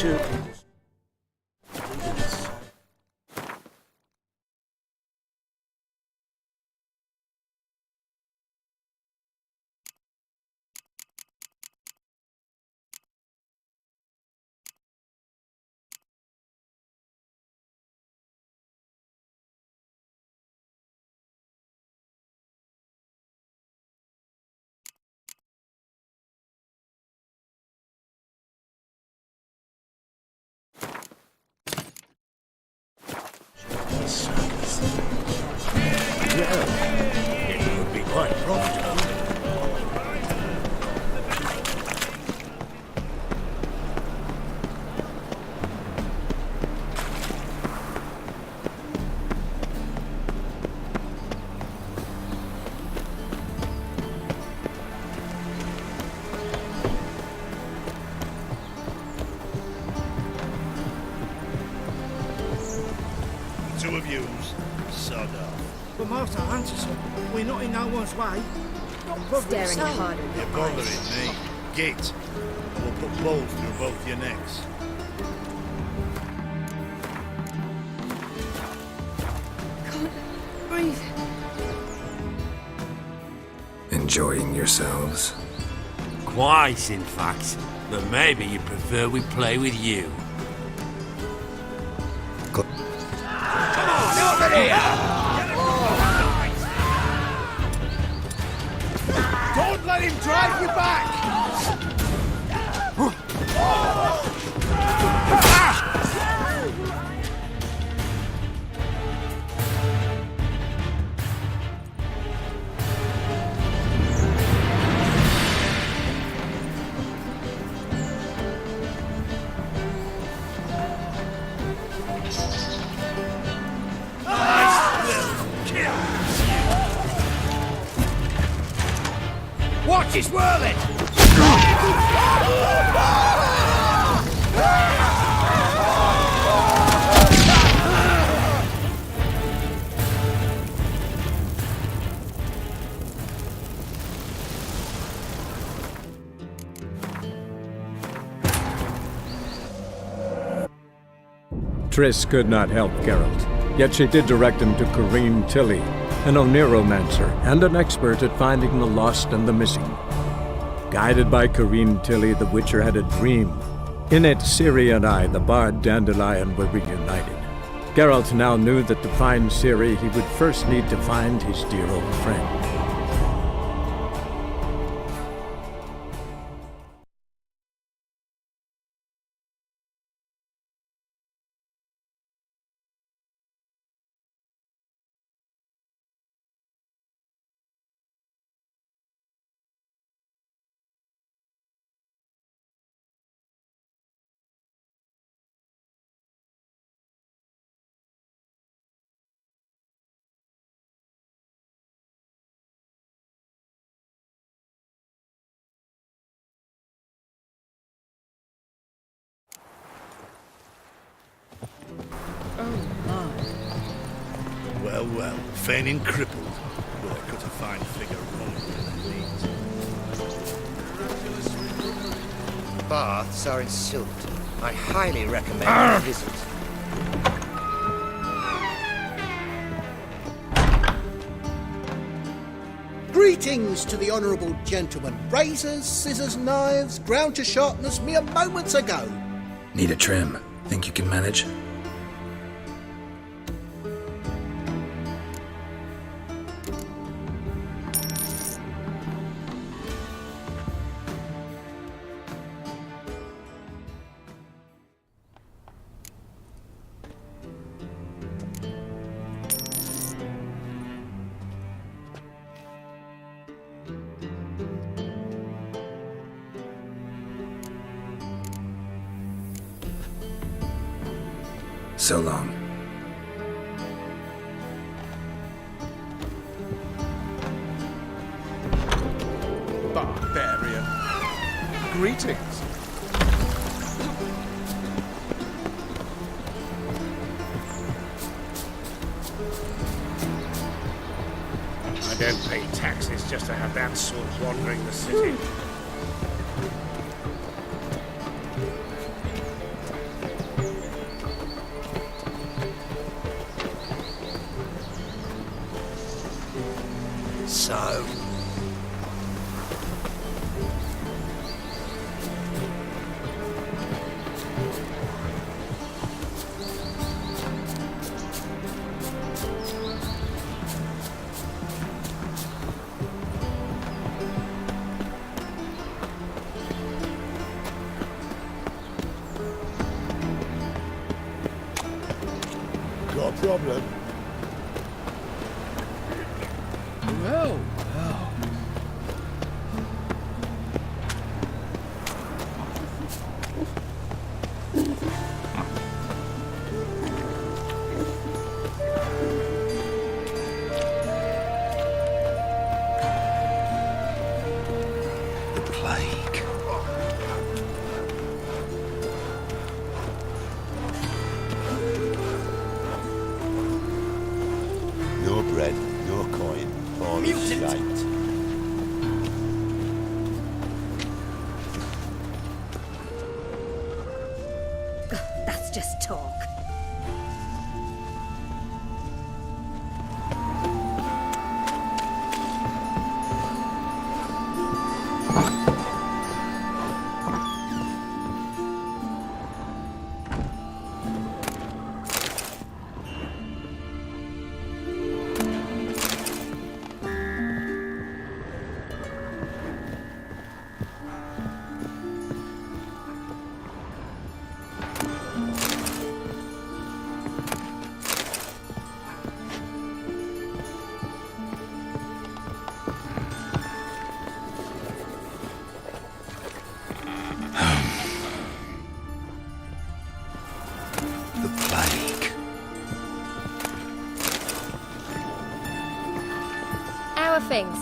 too. It would be quite profitable. Two of yous, sod off. But Master Hunterson, we're not in no one's way. Not bother Staring yourself. hard at You're your bothering eyes. me. Git. We'll put bolts through both your necks. Can't breathe. Enjoying yourselves? Quite, in fact. But maybe you prefer we play with you. Don't let him drive you back! Watch his whirling! Triss could not help Geralt, yet she did direct him to Ciri Tilly, an Oniromancer and an expert at finding the lost and the missing. Guided by Ciri Tilly, the Witcher had a dream. In it, Ciri and I, the bard Dandelion, were reunited. Geralt now knew that to find Ciri, he would first need to find his dear old friend. Well, well, feigning crippled. Well, I cut a fine figure rolling in the leads. Baths are in Silt. I highly recommend a visit. Greetings to the honourable gentleman. Razors, scissors, knives, ground to sharpness mere moments ago. Need a trim? Think you can manage? So long. Barbarian. Greetings. I don't pay taxes just to have that sort wandering the city. problem. Well, The plague. No bread, no coin, all is shite. That's just talk. The plague. How are things?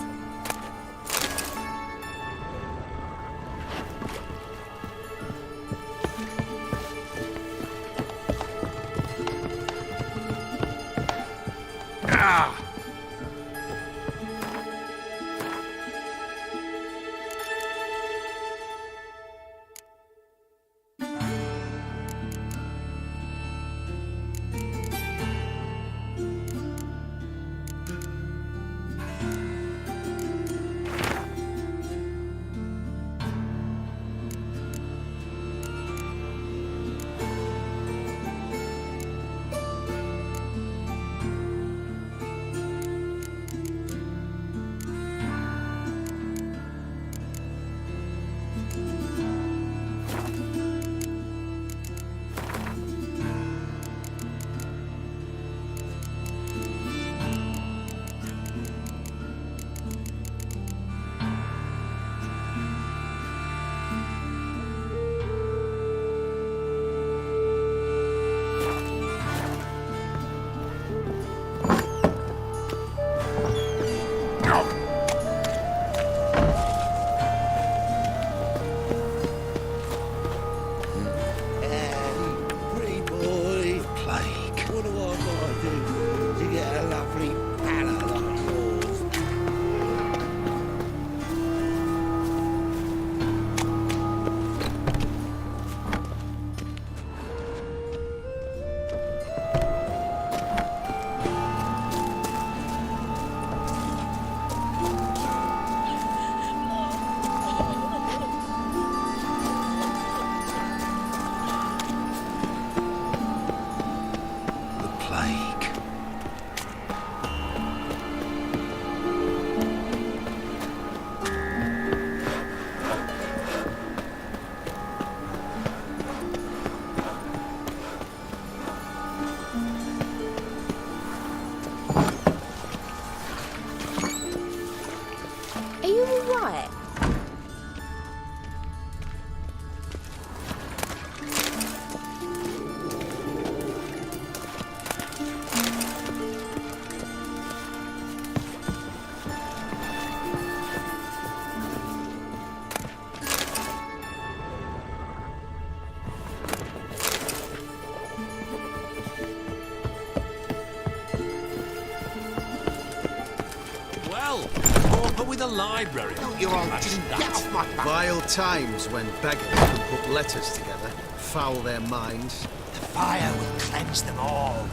With a library. You're all get off my back. Vile times when beggars can put letters together, foul their minds. The fire will cleanse them all.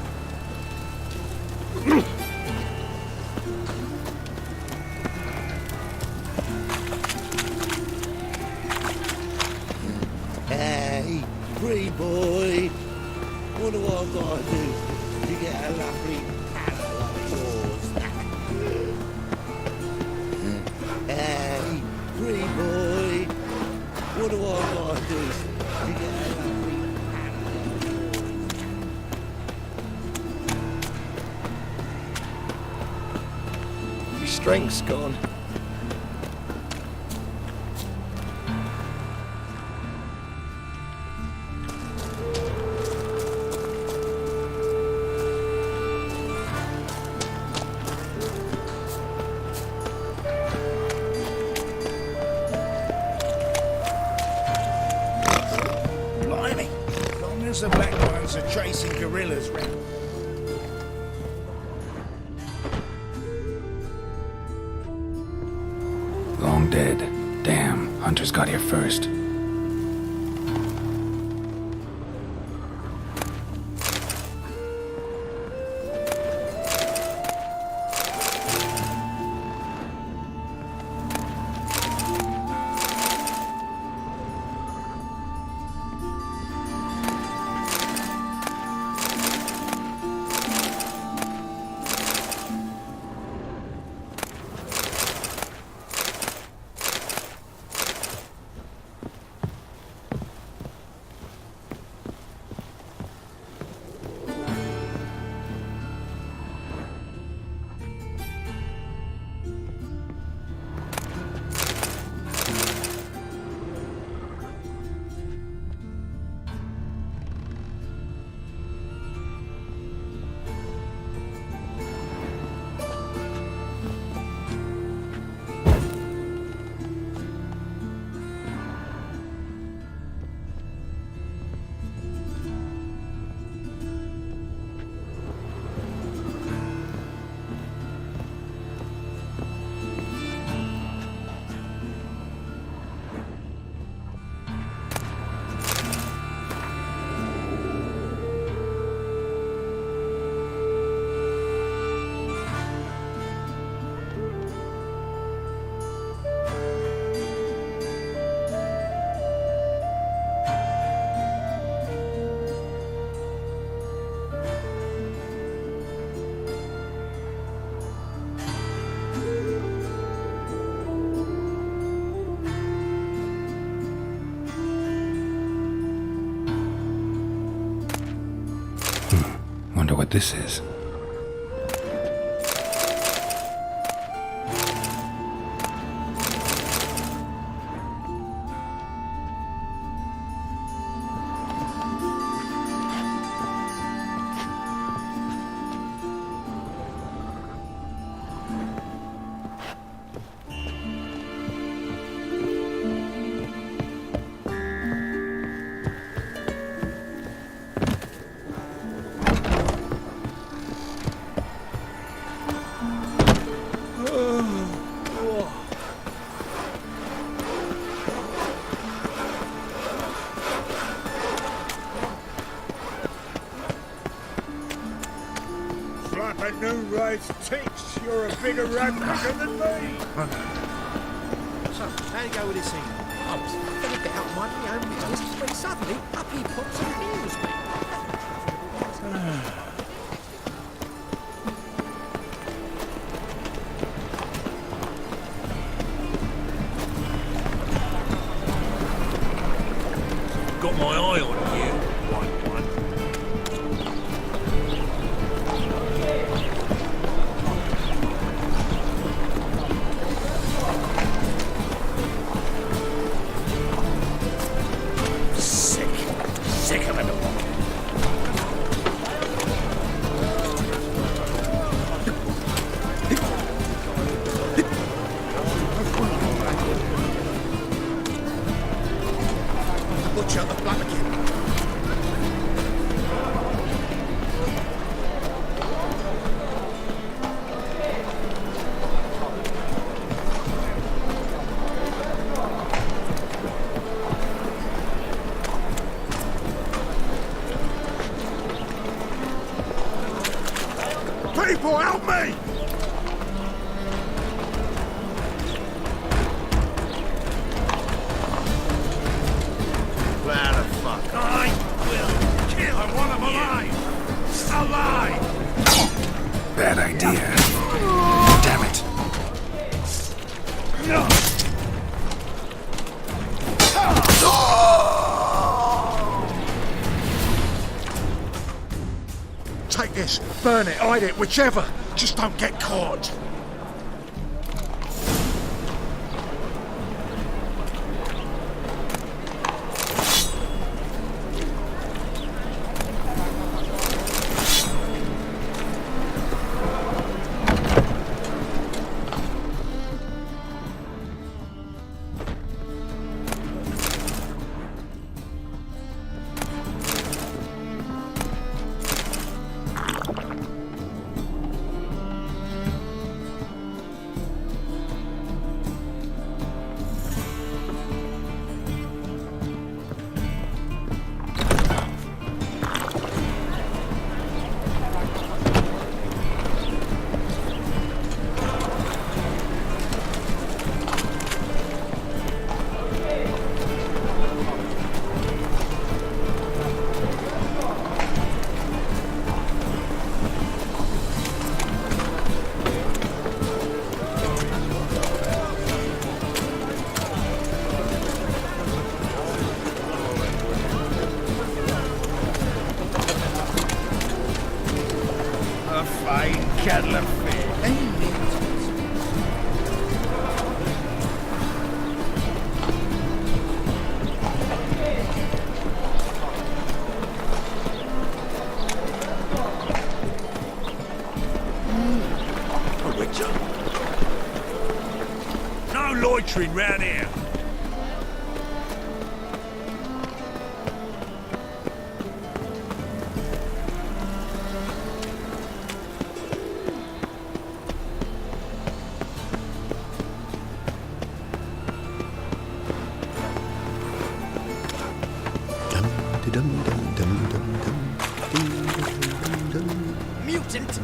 Hey, free boy. What do I gotta do to get a lovely panel like yours? Hey, free boy. What do I gotta do to get a lovely panel like yours? Drink's gone. Blimey. As long as the black ones are chasing gorillas round. Long dead. Damn, hunters got here first. Wonder what this is. Like a new race teach, you're a bigger ragpicker than me. So, how do you go with this thing? I was going to get out my own business when suddenly up he pops and heals me. Got my eye on you, white one. Sick of it all. Butcher the black again. People, help me! Where the fuck? I will kill. I want him alive! Alive! Bad idea. Damn it. Take this, burn it, hide it, whichever. Just don't get caught. cattle are fed. No loitering round here. Mutant!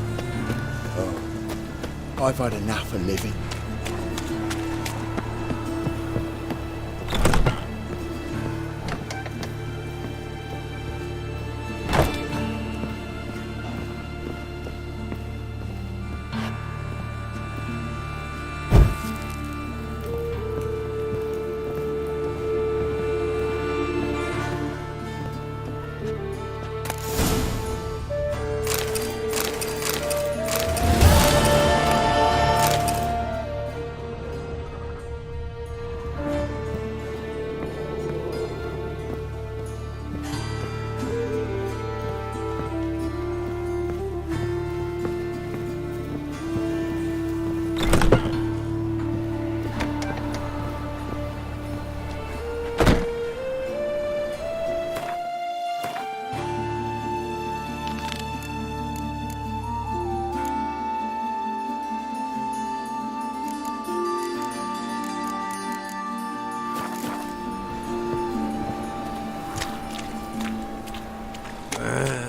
I've had enough of living.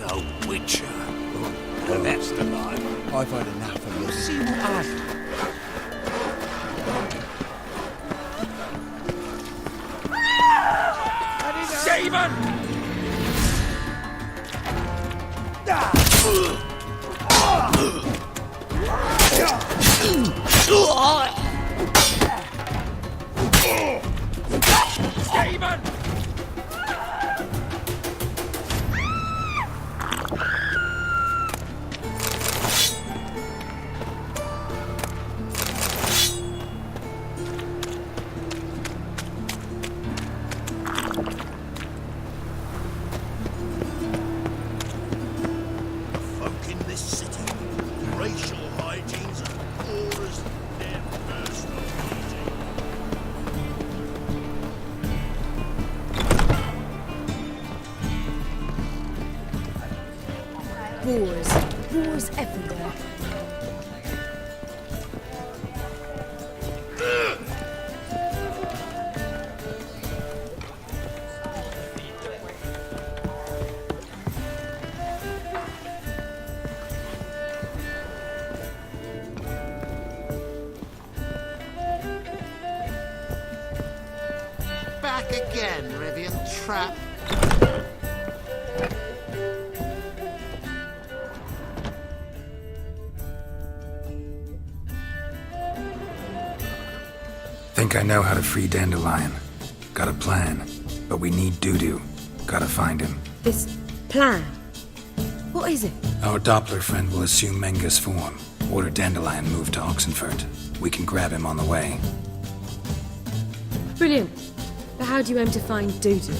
A witcher. Oh, that's the life. I've had enough of living. See what I... Shaven! Shaven! Folk in this city, racial hygiene's as poor as their personal hygiene. Wars everywhere. Back again, Rivian Trap. Think I know how to free Dandelion. Got a plan, but we need Dudu. Gotta find him. This plan? What is it? Our Doppler friend will assume Menga's form. Order Dandelion move to Oxenfurt. We can grab him on the way. Brilliant. But how do you aim to find Dudu?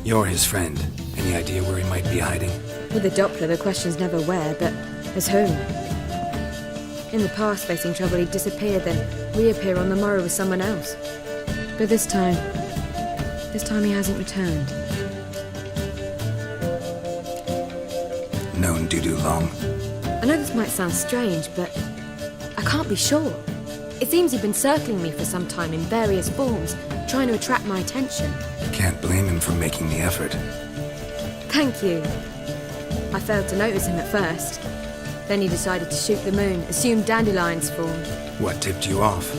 You're his friend. Any idea where he might be hiding? With the Doppler, the question's never where, but as whom? In the past, facing trouble, he'd disappear, then reappear on the morrow with someone else. But this time he hasn't returned. Known Dudu long? I know this might sound strange, but I can't be sure. It seems he'd been circling me for some time in various forms, trying to attract my attention. Can't blame him for making the effort. Thank you. I failed to notice him at first. Then he decided to shoot the moon, assume Dandelion's form. What tipped you off?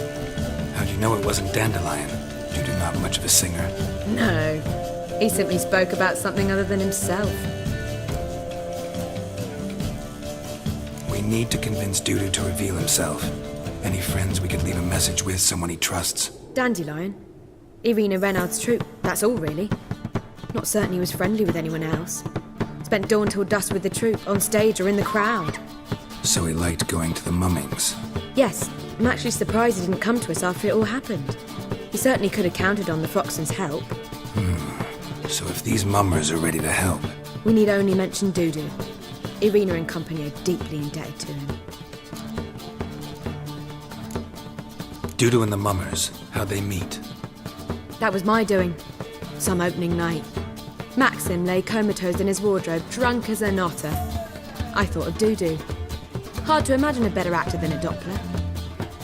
How'd you know it wasn't Dandelion? Dudu not much of a singer. No. He simply spoke about something other than himself. We need to convince Dudu to reveal himself. Any friends we could leave a message with, someone he trusts? Dandelion? Irina Reynard's troupe, that's all really. Not certain he was friendly with anyone else. Spent dawn till dusk with the troupe, on stage or in the crowd. So he liked going to the mummings. Yes, I'm actually surprised he didn't come to us after it all happened. He certainly could have counted on the Foxton's help. So if these mummers are ready to help... We need only mention Dudu. Irina and company are deeply indebted to him. Dudu and the mummers, how'd they meet? That was my doing. Some opening night. Maxim lay comatose in his wardrobe, drunk as an otter. I thought of Dudu. Hard to imagine a better actor than a Doppler.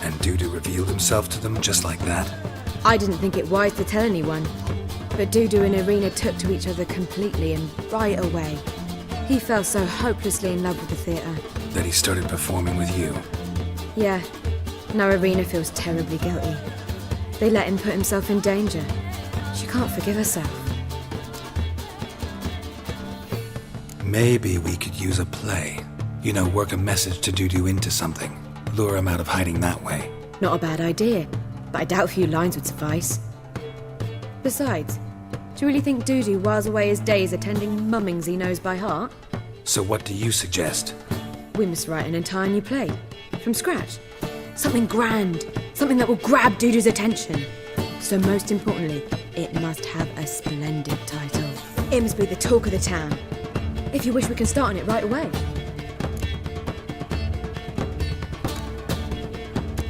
And Dudu revealed himself to them just like that? I didn't think it wise to tell anyone. But Dudu and Irina took to each other completely and right away. He fell so hopelessly in love with the theatre. That he started performing with you? Yeah. Now Irina feels terribly guilty. They let him put himself in danger. She can't forgive herself. Maybe we could use a play. You know, work a message to Dudu into something. Lure him out of hiding that way. Not a bad idea, but I doubt a few lines would suffice. Besides, do you really think Dudu whiles away his days attending mummings he knows by heart? So what do you suggest? We must write an entire new play. From scratch. Something grand. Something that will grab Dudu's attention. So most importantly, it must have a splendid title. It must be the talk of the town. If you wish, we can start on it right away.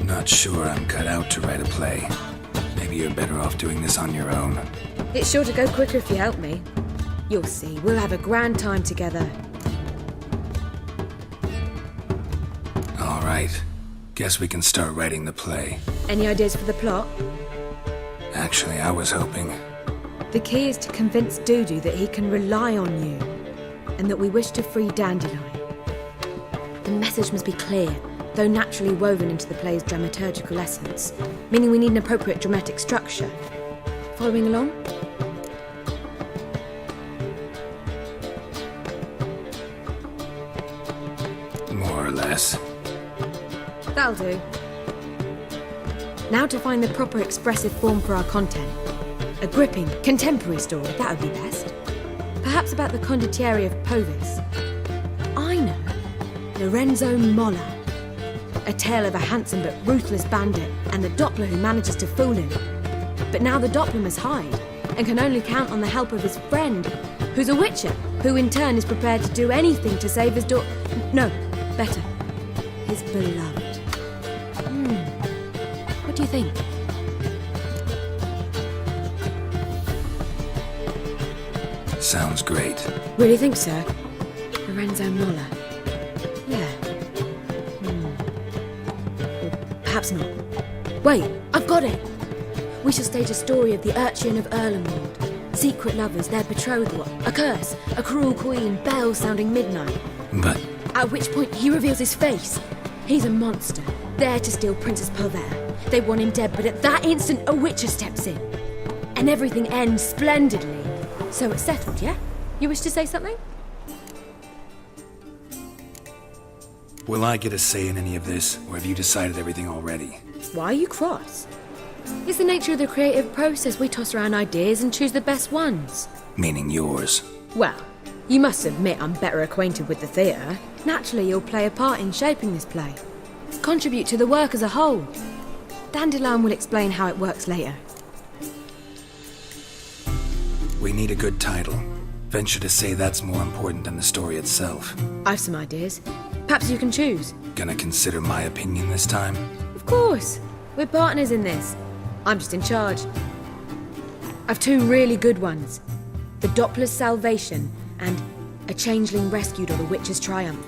Not sure I'm cut out to write a play. Maybe you're better off doing this on your own. It's sure to go quicker if you help me. You'll see, we'll have a grand time together. All right. Guess we can start writing the play. Any ideas for the plot? Actually, I was hoping... The key is to convince Dudu that he can rely on you, and that we wish to free Dandelion. The message must be clear, though naturally woven into the play's dramaturgical essence, meaning we need an appropriate dramatic structure. Following along? More or less. That'll do. Now to find the proper expressive form for our content. A gripping, contemporary story, that would be best. Perhaps about the condottieri of Povis. I know. Lorenzo Molla. A tale of a handsome but ruthless bandit and the Doppler who manages to fool him. But now the Doppler must hide and can only count on the help of his friend, who's a witcher, who in turn is prepared to do anything to save his No, better. His beloved. What do you think? Sounds great. Really think so? Lorenzo Molla. Yeah. Or perhaps not. Wait, I've got it! We shall stage a story of the urchin of Erlenwald. Secret lovers, their betrothal, a curse, a cruel queen, bells sounding midnight. But... At which point he reveals his face. He's a monster, there to steal Princess Pulver. They want him dead, but at that instant a witcher steps in. And everything ends splendidly. So it's settled, yeah? You wish to say something? Will I get a say in any of this, or have you decided everything already? Why are you cross? It's the nature of the creative process. We toss around ideas and choose the best ones. Meaning yours. Well, you must admit I'm better acquainted with the theatre. Naturally, you'll play a part in shaping this play. Contribute to the work as a whole. Dandelion will explain how it works later. We need a good title. Venture to say that's more important than the story itself. I've some ideas. Perhaps you can choose. Gonna consider my opinion this time? Of course. We're partners in this. I'm just in charge. I've two really good ones. The Doppler's Salvation and A Changeling Rescued or the Witch's Triumph.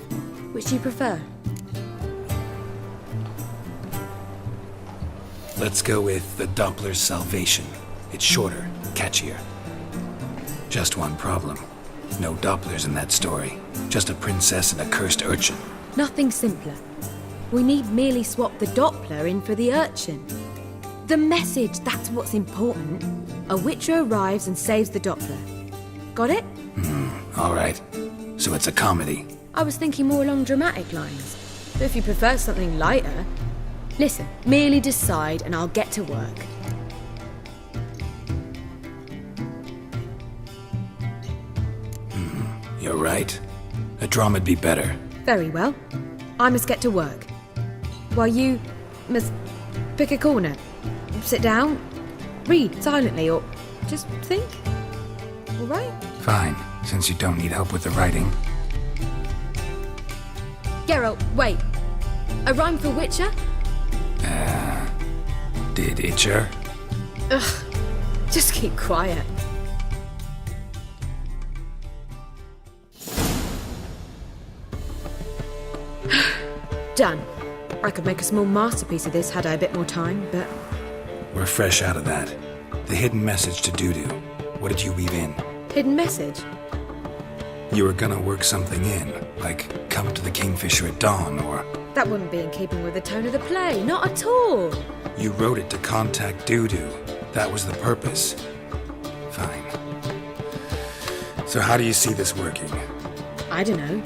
Which do you prefer? Let's go with The Doppler's Salvation. It's shorter, catchier. Just one problem. No Dopplers in that story. Just a princess and a cursed urchin. Nothing simpler. We need merely swap the Doppler in for the urchin. The message, that's what's important. A witcher arrives and saves the Doppler. Got it? All right. So it's a comedy. I was thinking more along dramatic lines. But if you prefer something lighter... Listen, merely decide and I'll get to work. You're right. A drama'd be better. Very well. I must get to work. While you must pick a corner, sit down, read silently, or just think. All right? Fine, since you don't need help with the writing. Geralt, wait. A rhyme for Witcher? Did Itcher? Ugh, just keep quiet. Done. I could make a small masterpiece of this had I a bit more time, but... We're fresh out of that. The hidden message to Dudu. What did you weave in? Hidden message? You were gonna work something in, like come to the Kingfisher at dawn, or... That wouldn't be in keeping with the tone of the play, not at all. You wrote it to contact Dudu. That was the purpose. Fine. So how do you see this working? I don't know.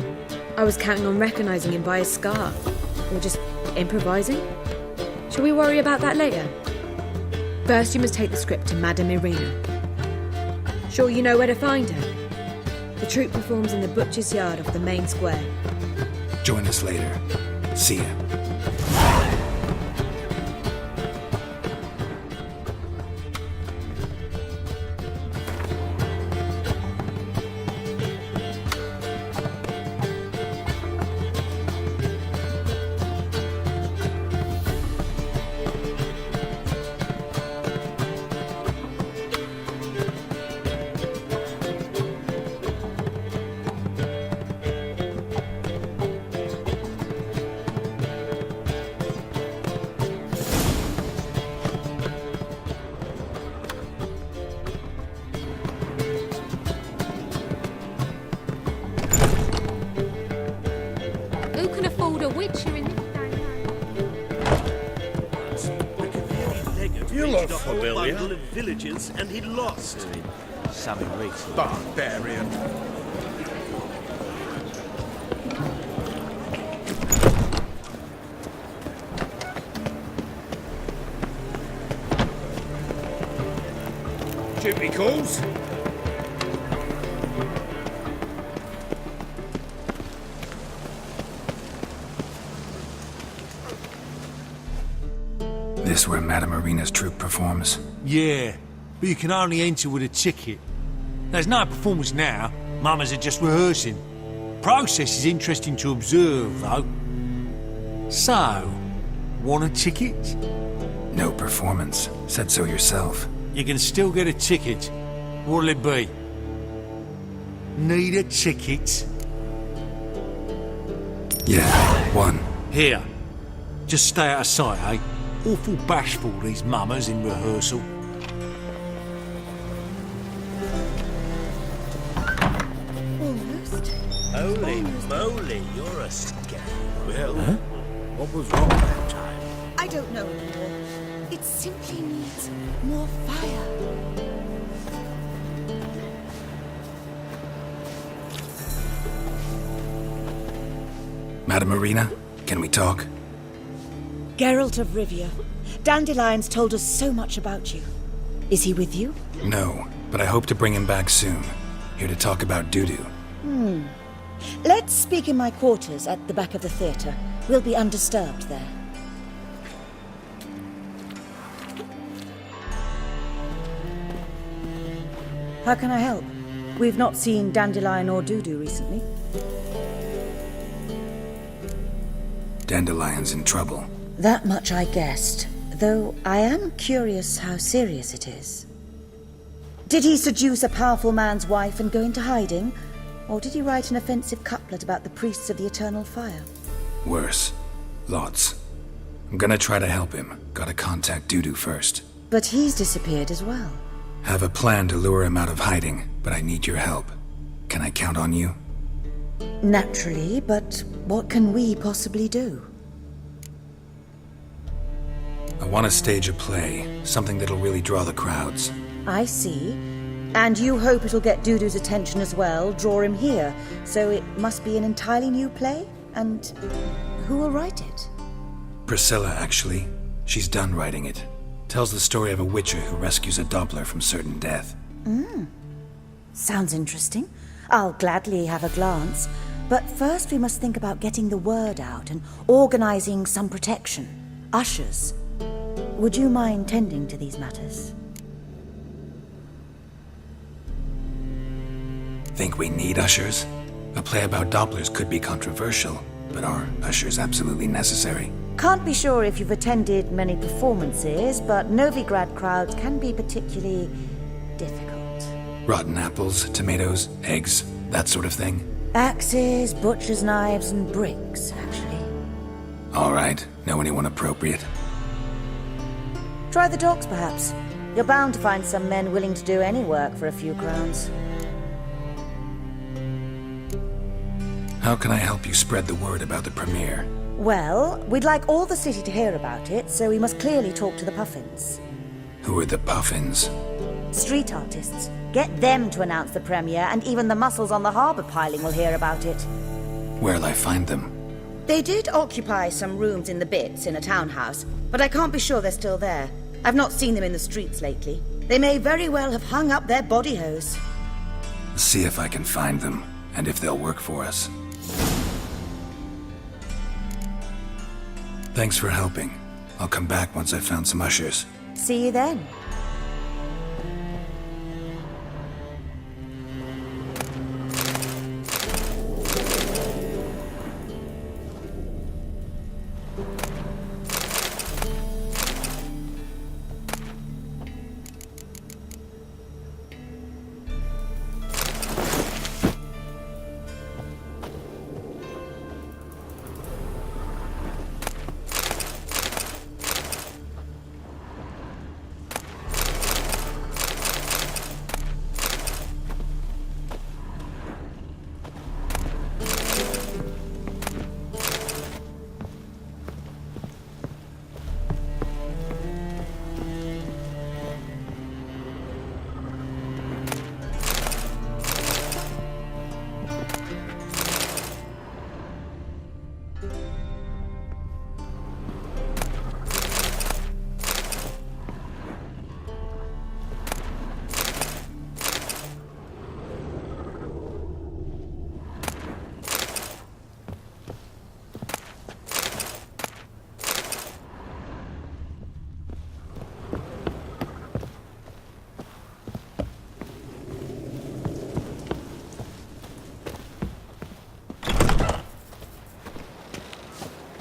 I was counting on recognizing him by his scar. Or just improvising. Shall we worry about that later? First, you must take the script to Madame Irina. Sure you know where to find her? The troupe performs in the butcher's yard off the main square. Join us later. See ya. Who can afford a Witcher in You look a whole familiar. bundle of villagers and he lost. Something recent. Barbarian. Duty calls. This where Madame Irina's troupe performs? Yeah, but you can only enter with a ticket. There's no performance now. Mamas are just rehearsing. Process is interesting to observe, though. So, want a ticket? No performance. Said so yourself. You can still get a ticket. What'll it be? Need a ticket? Yeah, one. Here. Just stay out of sight, eh? Awful bashful, these mamas in rehearsal. Almost. Holy moly, you're a scab. Well, What was wrong that time? I don't know. It simply needs more fire. Madame Irina, can we talk? Geralt of Rivia, Dandelion's told us so much about you. Is he with you? No, but I hope to bring him back soon. Here to talk about Dudu. Let's speak in my quarters at the back of the theatre. We'll be undisturbed there. How can I help? We've not seen Dandelion or Dudu recently. Dandelion's in trouble. That much I guessed, though I am curious how serious it is. Did he seduce a powerful man's wife and go into hiding? Or did he write an offensive couplet about the priests of the eternal fire? Worse. Lots. I'm gonna try to help him. Gotta contact Dudu first. But he's disappeared as well. Have a plan to lure him out of hiding, but I need your help. Can I count on you? Naturally, but what can we possibly do? I want to stage a play, something that'll really draw the crowds. I see. And you hope it'll get Dudu's attention as well, draw him here. So it must be an entirely new play? And who will write it? Priscilla, actually. She's done writing it. Tells the story of a witcher who rescues a Doppler from certain death. Sounds interesting. I'll gladly have a glance. But first we must think about getting the word out and organizing some protection. Ushers. Would you mind tending to these matters? Think we need ushers? A play about Dopplers could be controversial, but are ushers absolutely necessary? Can't be sure if you've attended many performances, but Novigrad crowds can be particularly difficult. Rotten apples, tomatoes, eggs, that sort of thing? Axes, butcher's knives, and bricks, actually. All right. Know anyone appropriate? Try the docks, perhaps. You're bound to find some men willing to do any work for a few crowns. How can I help you spread the word about the premiere? Well, we'd like all the city to hear about it, so we must clearly talk to the Puffins. Who are the Puffins? Street artists. Get them to announce the premiere, and even the muscles on the harbour piling will hear about it. Where'll I find them? They did occupy some rooms in the Bits in a townhouse, but I can't be sure they're still there. I've not seen them in the streets lately. They may very well have hung up their body hose. See if I can find them, and if they'll work for us. Thanks for helping. I'll come back once I've found some ushers. See you then.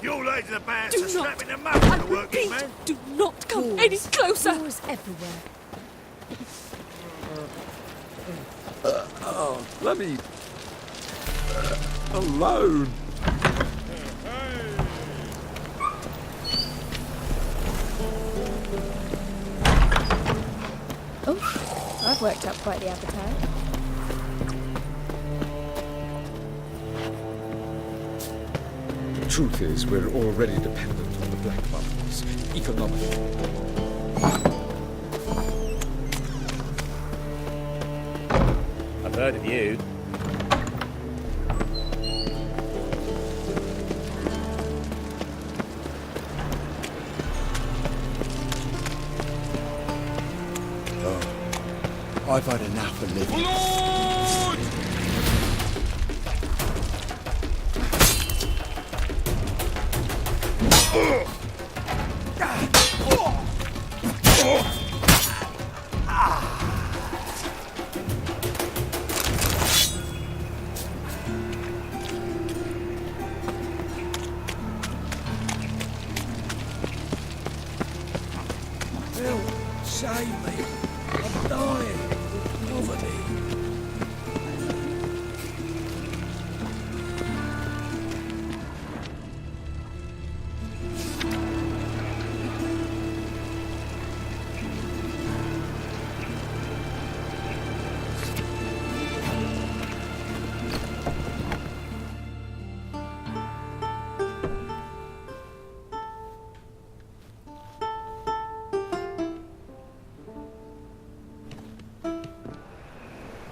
Your ladies and the bands Do are not. slapping them up for the working man. Do not come any closer. Doors everywhere. Let me... alone. Oh, I've worked up quite the appetite. The truth is, we're already dependent on the black markets, economically. I've heard of you. I've had enough of living. Save me. I'm dying. Poverty.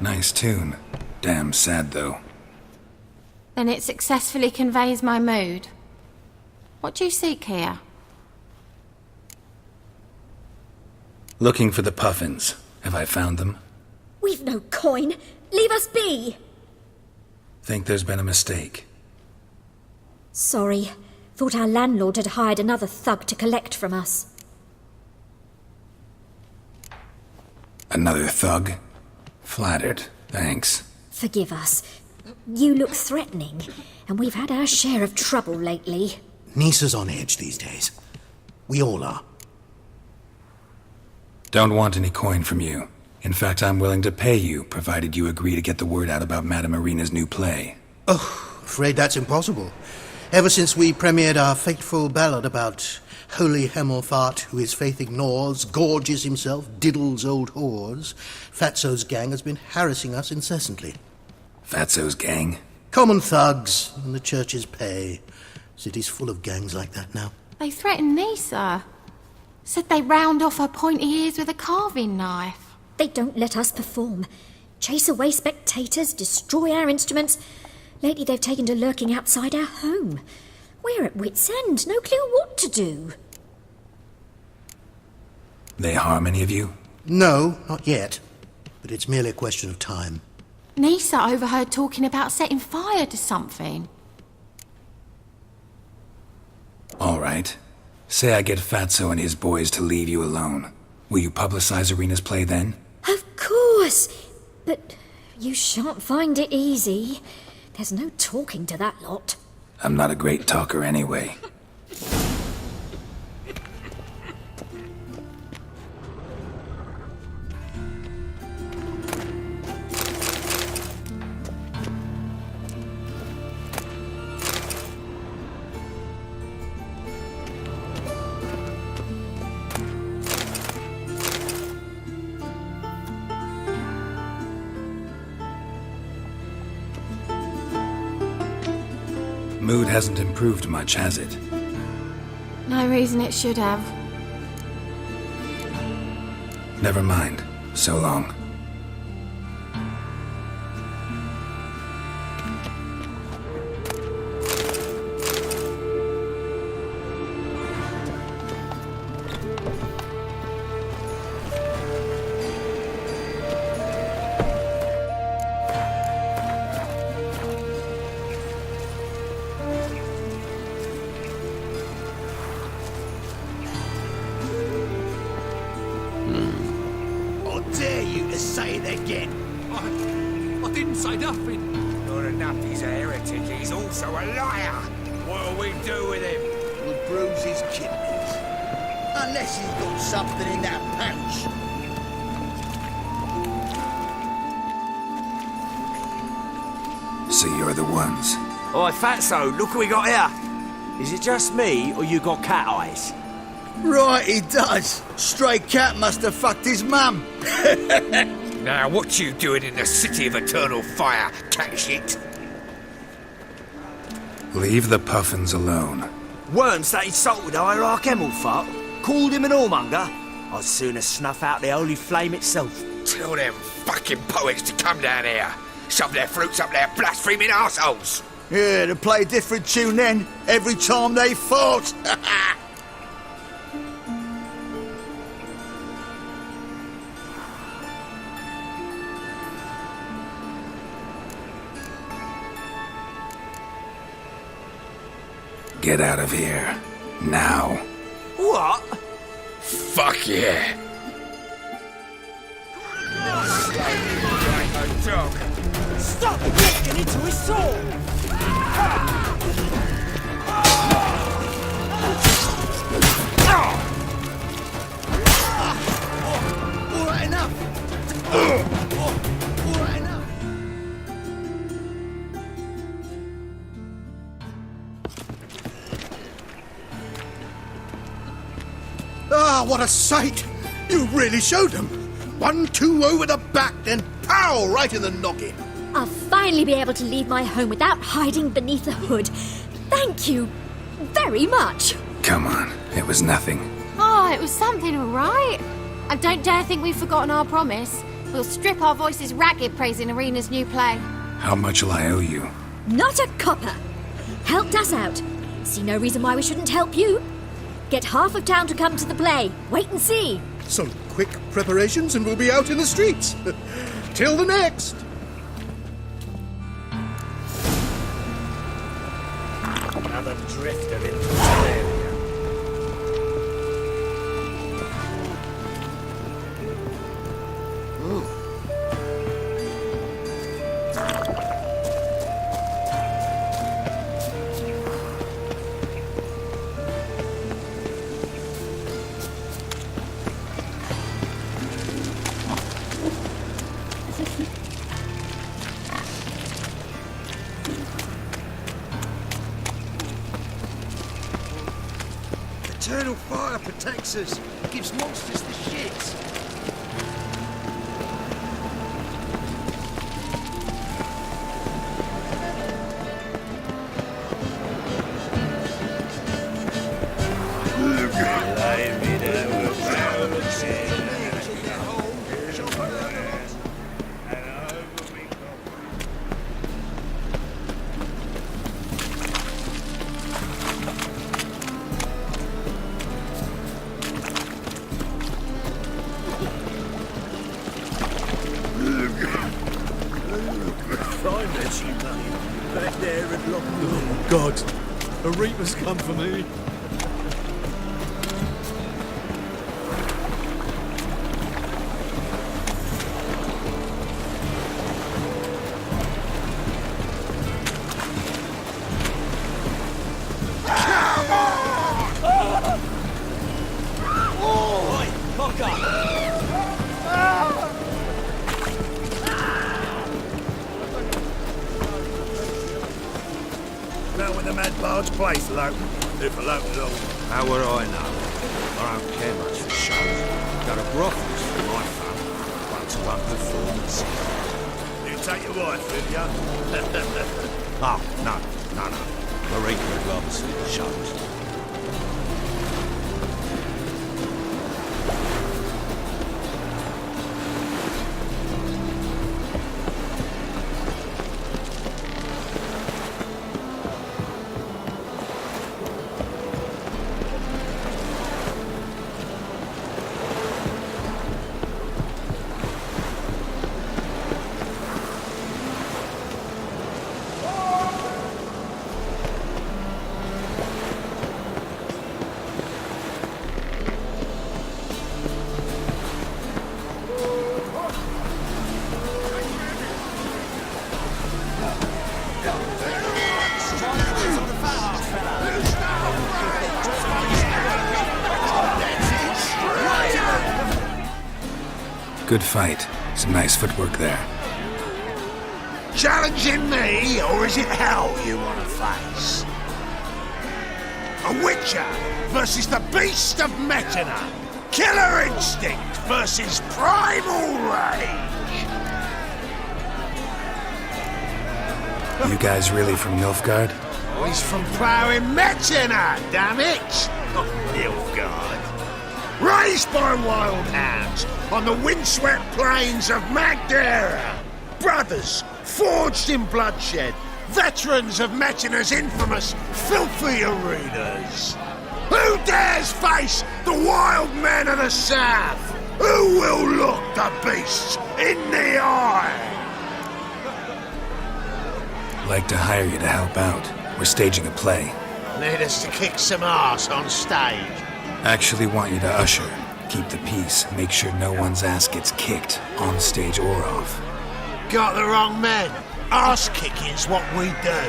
Nice tune. Damn sad, though. Then it successfully conveys my mood. What do you seek here? Looking for the Puffins. Have I found them? We've no coin. Leave us be. Think there's been a mistake. Sorry. Thought our landlord had hired another thug to collect from us. Another thug? Flattered, thanks. Forgive us. You look threatening, and we've had our share of trouble lately. Nisa's on edge these days. We all are. Don't want any coin from you. In fact, I'm willing to pay you, provided you agree to get the word out about Madame Irina's new play. Oh, afraid that's impossible. Ever since we premiered our fateful ballad about holy Hemelfart, who his faith ignores, gorges himself, diddles old whores, Fatso's gang has been harassing us incessantly. Fatso's gang? Common thugs in the church's pay. City's full of gangs like that now. They threatened Nisa. Said they round off her pointy ears with a carving knife. They don't let us perform. Chase away spectators, destroy our instruments. Lately they've taken to lurking outside our home. We're at wit's end, no clue what to do. They harm any of you? No, not yet. But it's merely a question of time. Nisa overheard talking about setting fire to something. All right. Say I get Fatso and his boys to leave you alone. Will you publicize Irina's play then? Of course! But you shan't find it easy. There's no talking to that lot. I'm not a great talker anyway. Mood hasn't improved much, has it? No reason it should have. Never mind. So long. I didn't say nothing. Not enough he's a heretic, he's also a liar. What'll we do with him? We'll bruise his kidneys. Unless he's got something in that pouch. So you're the ones. Oi, Fatso, look what we got here. Is it just me, or you got cat eyes? Right, he does. Stray cat must have fucked his mum. Now, what you doing in the city of eternal fire, cat shit? Leave the puffins alone. Worms that insulted Hierarch Hemelfart, called him an whoremonger. I'd sooner snuff out the holy flame itself. Tell them fucking poets to come down here. Shove their fruits up their blaspheming arseholes. Yeah, to play a different tune then, every time they fought. Get out of here. Now. What? Fuck yeah. Like a dog. Stop walking into his soul! All right, enough. All right, enough. Ah, what a sight! You really showed them. 1-2 over the back, then pow! Right in the noggin. I'll finally be able to leave my home without hiding beneath a hood. Thank you very much. Come on, it was nothing. Oh, it was something, all right. I don't dare think we've forgotten our promise. We'll strip our voices ragged praising Irina's new play. How much will I owe you? Not a copper. Helped us out. See no reason why we shouldn't help you. Get half of town to come to the play. Wait and see. Some quick preparations and we'll be out in the streets. Till the next. Another drifter into the area. Eternal fire protects us. Gives monsters the shits. Oh, God. A reaper's come for me. Now when the mad bard's place, Lope. If a Lope at all. How would I know? I don't care much for shows. Got a brothels for my fun. Once done performance. You take your wife with ya? Oh, no. Marika would rather see the shows. Good fight. Some nice footwork there. Challenging me, or is it hell you want to face? A Witcher versus the Beast of Metina. Killer instinct versus primal rage. You guys really from Nilfgaard? Oh, he's from ploughing Metina, damn it! Oh, Nilfgaard. Raised by wild hounds on the windswept plains of Magdera. Brothers, forged in bloodshed. Veterans of Metina's infamous filthy arenas. Who dares face the wild men of the south? Who will look the beasts in the eye? Like to hire you to help out. We're staging a play. Need us to kick some ass on stage. Actually want you to usher. Keep the peace. Make sure no one's ass gets kicked, on stage or off. Got the wrong men. Ass kicking's what we do.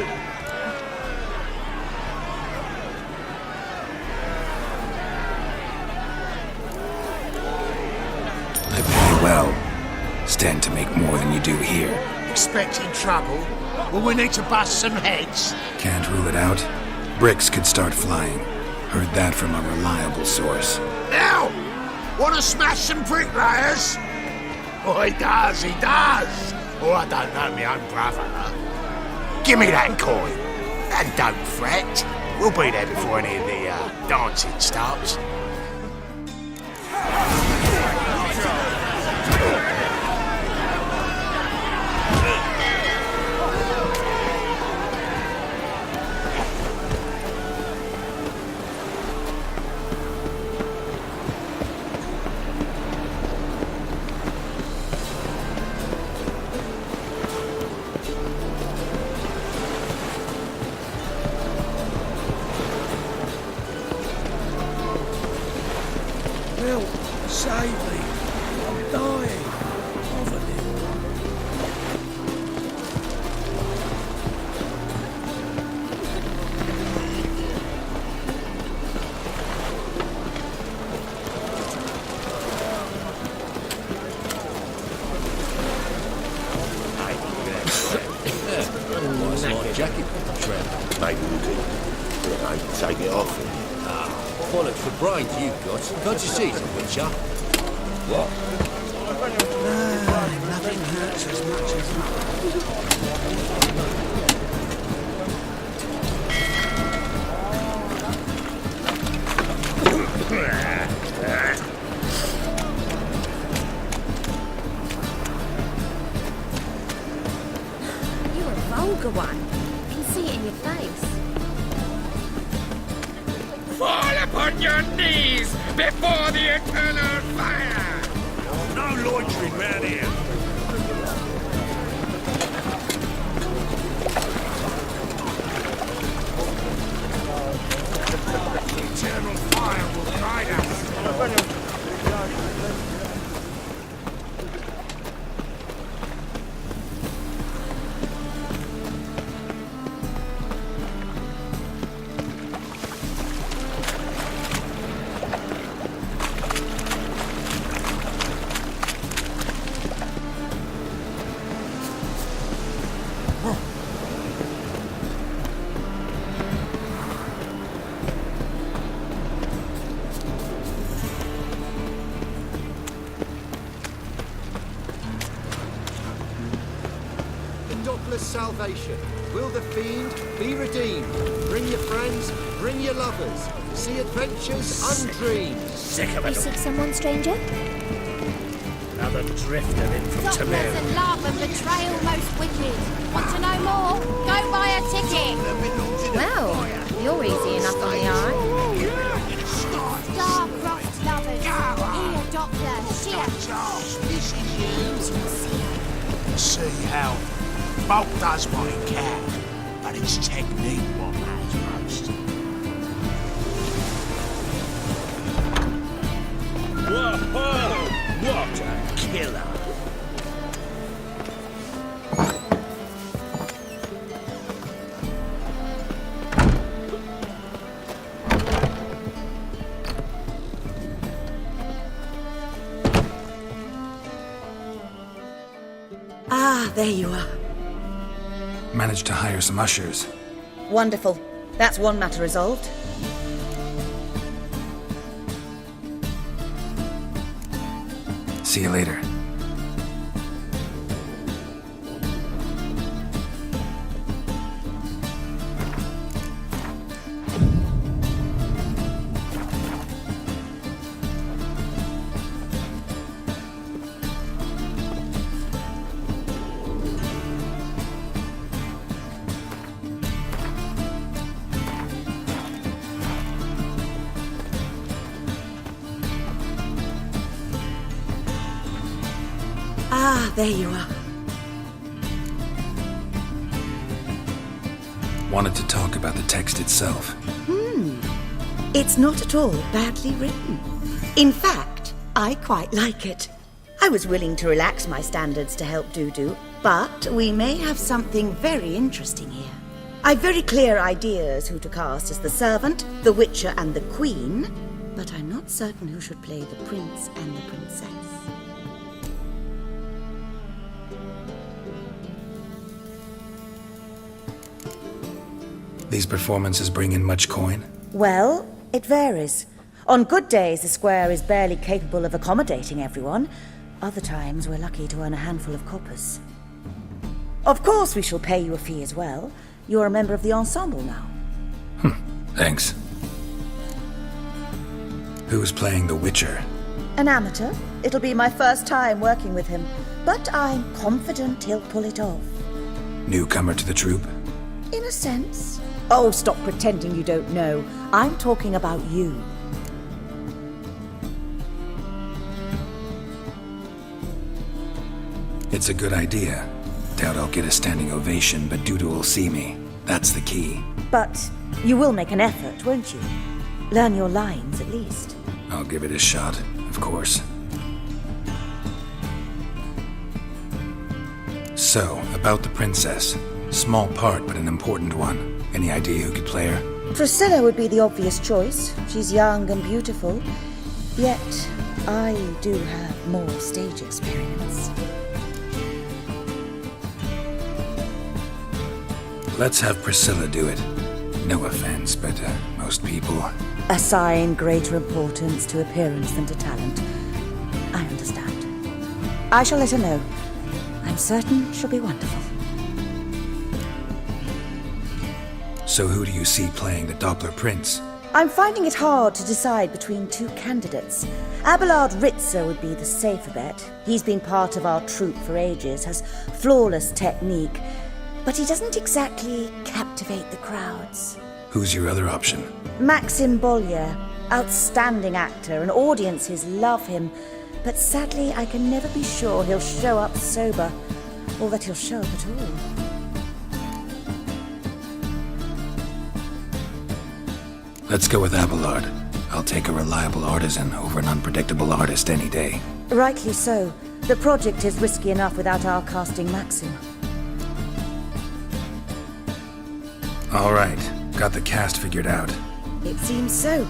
I pay well. Stand to make more than you do here. Expecting trouble? Will we need to bust some heads? Can't rule it out. Bricks could start flying. Heard that from a reliable source. Now! Want to smash some bricklayers? Oh, he does. Oh, I don't know my own brother. Give me that coin. And don't fret. We'll be there before any of the dancing starts. jacket Trev. Maybe we could, take it off. Bollocks for brains you've got. Can't you see it's a witcher? What? Nothing hurts as much as You're a vulgar one. I can see it in your face. Fall upon your knees before the eternal fire! No loitering round here. The eternal fire will guide us. Salvation. Will the fiend be redeemed? Bring your friends, bring your lovers. See adventures undreamed. Sick of You it. seek someone, stranger? Another drifter in from Doppler's Tamir. and love and betrayal most wicked. Want to know more? Go buy a ticket. Well, you're easy enough on the eye. Star-crossed lovers. Here, Doppler. Cheer. See how Bolt does what he can, but it's technique what matters most. Whoa! What a killer! Ah, there you are. Managed to hire some ushers. Wonderful. That's one matter resolved. See you later. Ah, there you are. Wanted to talk about the text itself. It's not at all badly written. In fact, I quite like it. I was willing to relax my standards to help Dudu, but we may have something very interesting here. I've very clear ideas who to cast as the servant, the witcher, and the queen, but I'm not certain who should play the prince and the princess. These performances bring in much coin? Well, it varies. On good days, the square is barely capable of accommodating everyone. Other times, we're lucky to earn a handful of coppers. Of course, we shall pay you a fee as well. You're a member of the ensemble now. Thanks. Who's playing the Witcher? An amateur. It'll be my first time working with him, but I'm confident he'll pull it off. Newcomer to the troupe? In a sense. Oh, stop pretending you don't know. I'm talking about you. It's a good idea. Doubt I'll get a standing ovation, but Dudu will see me. That's the key. But you will make an effort, won't you? Learn your lines, at least. I'll give it a shot, of course. So, about the princess. Small part, but an important one. Any idea who could play her? Priscilla would be the obvious choice. She's young and beautiful. Yet, I do have more stage experience. Let's have Priscilla do it. No offense, but most people... Assign greater importance to appearance than to talent. I understand. I shall let her know. I'm certain she'll be wonderful. So who do you see playing the Doppler Prince? I'm finding it hard to decide between two candidates. Abelard Ritzer would be the safer bet. He's been part of our troupe for ages, has flawless technique, but he doesn't exactly captivate the crowds. Who's your other option? Maxim Bollier, outstanding actor, and audiences love him, but sadly I can never be sure he'll show up sober, or that he'll show up at all. Let's go with Abelard. I'll take a reliable artisan over an unpredictable artist any day. Rightly so. The project is risky enough without our casting Maxim. All right, got the cast figured out. It seems so.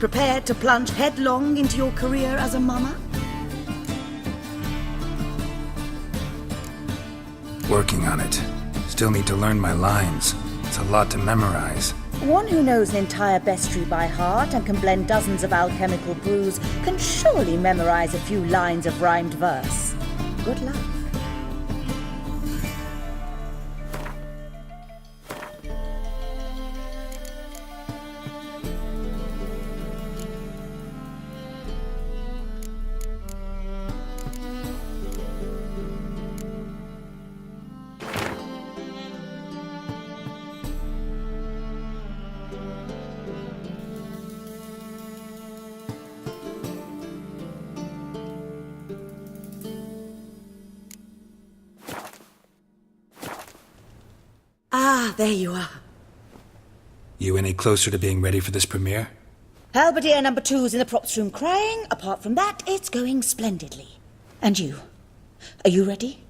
Prepared to plunge headlong into your career as a mama? Working on it. Still need to learn my lines. It's a lot to memorize. One who knows an entire bestiary by heart and can blend dozens of alchemical brews can surely memorize a few lines of rhymed verse. Good luck. Ah, there you are. You any closer to being ready for this premiere? Halberdier number 2's in the props room crying. Apart from that, it's going splendidly. And you? Are you ready?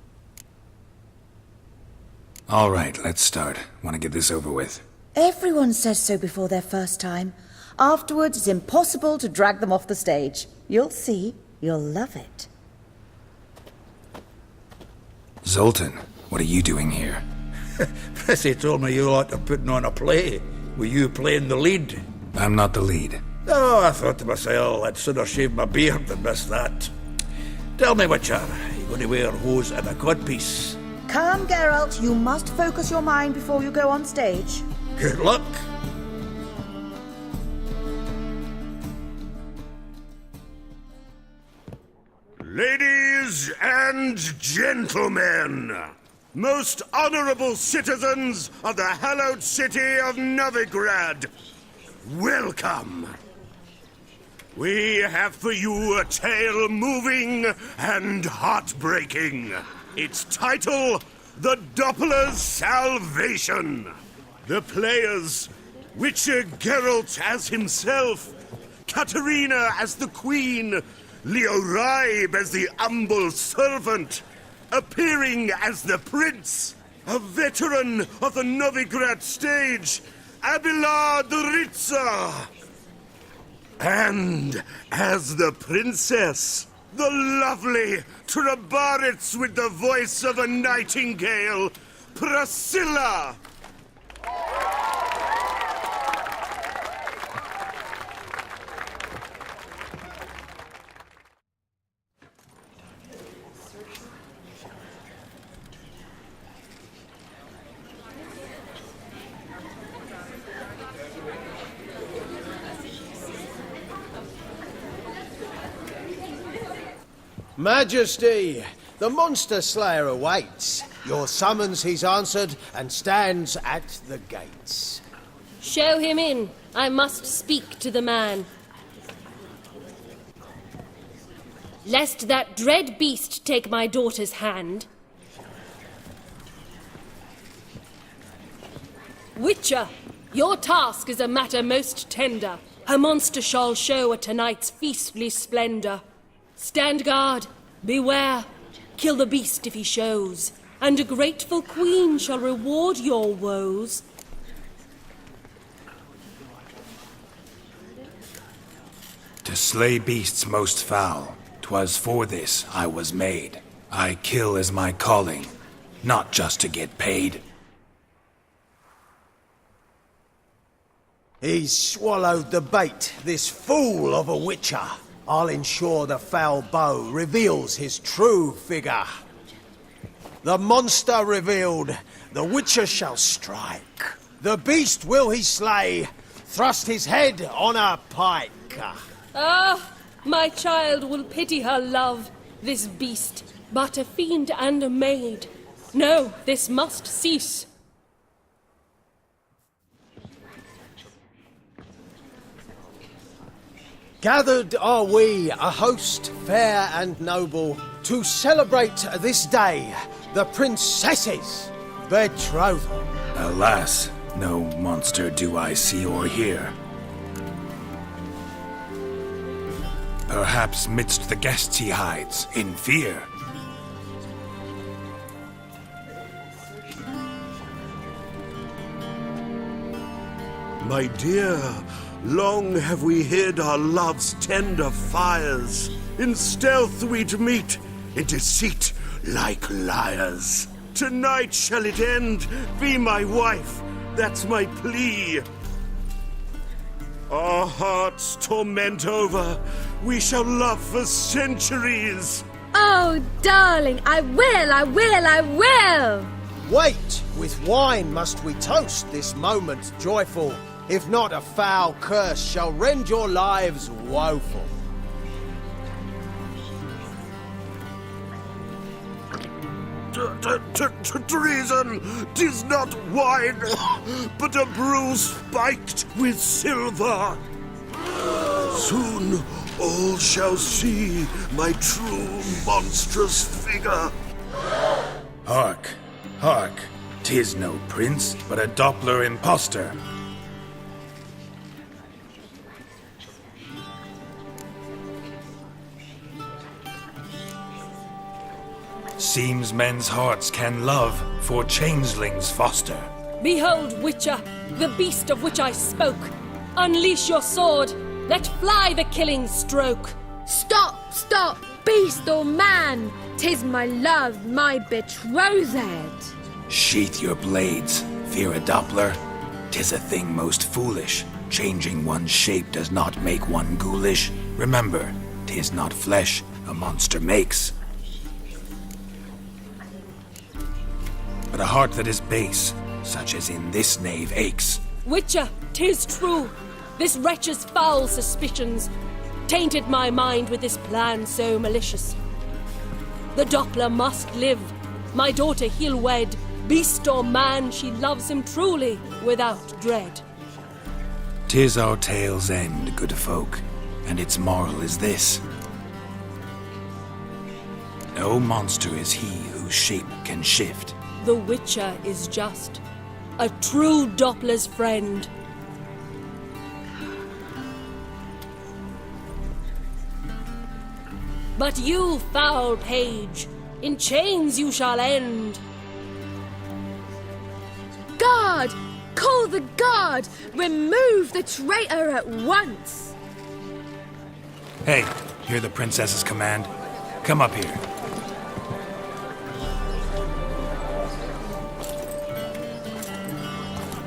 All right, let's start. Want to get this over with. Everyone says so before their first time. Afterwards, it's impossible to drag them off the stage. You'll see. You'll love it. Zoltan, what are you doing here? Prissy told me you like to putting on a play. Were you playing the lead? I'm not the lead. Oh, I thought to myself, I'd sooner shave my beard than miss that. Tell me, Witcher, are you going to wear hose and a codpiece? Calm, Geralt. You must focus your mind before you go on stage. Good luck. Ladies and gentlemen, most honorable citizens of the hallowed city of Novigrad, welcome. We have for you a tale moving and heartbreaking. Its title, The Doppler's Salvation. The players, Witcher Geralt as himself, Katerina as the Queen, Leo Raib as the humble servant, appearing as the Prince, a veteran of the Novigrad stage, Abelard Ritzer. And as the Princess, the lovely Trabaritz with the voice of a nightingale, Priscilla. Majesty, the monster slayer awaits. Your summons he's answered and stands at the gates. Show him in. I must speak to the man. Lest that dread beast take my daughter's hand. Witcher, your task is a matter most tender. Her monster shall show at tonight's feastly splendor. Stand guard, beware, kill the beast if he shows, and a grateful queen shall reward your woes. To slay beasts most foul, 'twas for this I was made. I kill as my calling, not just to get paid. He's swallowed the bait, this fool of a witcher. I'll ensure the foul bow reveals his true figure. The monster revealed, the witcher shall strike. The beast will he slay, thrust his head on a pike. Ah, my child will pity her love, this beast, but a fiend and a maid. No, this must cease. Gathered are we, a host fair and noble, to celebrate this day, the princess's betrothal. Alas, no monster do I see or hear. Perhaps midst the guests he hides, in fear. My dear, long have we hid our love's tender fires. In stealth we'd meet, in deceit like liars. Tonight shall it end, be my wife, that's my plea. Our hearts torment over, we shall love for centuries. Oh, darling, I will! Wait, with wine must we toast this moment joyful. If not, a foul curse shall rend your lives woeful. Treason! 'Tis not wine, but a brew spiked with silver. Soon all shall see my true monstrous figure. Hark, hark, 'tis no prince, but a Doppler impostor. Seems men's hearts can love, for changelings foster. Behold, Witcher, the beast of which I spoke. Unleash your sword. Let fly the killing stroke. Stop, beast or man! 'Tis my love, my betrothed. Sheath your blades, fear a Doppler. 'Tis a thing most foolish. Changing one's shape does not make one ghoulish. Remember, 'tis not flesh a monster makes, but a heart that is base, such as in this knave aches. Witcher, 'tis true. This wretch's foul suspicions tainted my mind with this plan so malicious. The Doppler must live. My daughter he'll wed. Beast or man, she loves him truly, without dread. 'Tis our tale's end, good folk, and its moral is this. No monster is he whose shape can shift. The Witcher is just a true Doppler's friend. But you, foul page, in chains you shall end. Guard! Call the guard! Remove the traitor at once! Hey, hear the princess's command? Come up here.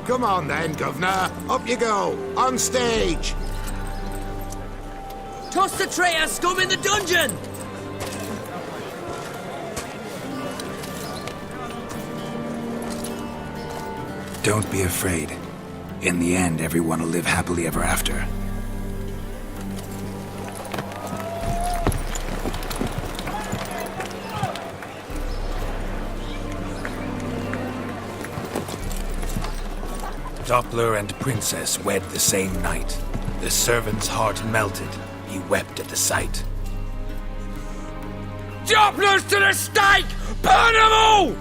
Come on then, Governor. Up you go. On stage. Toss the traitor scum in the dungeon! Don't be afraid. In the end, everyone will live happily ever after. Doppler and princess wed the same night. The servant's heart melted. He wept at the sight. Dopplers to the stake! Burn them all!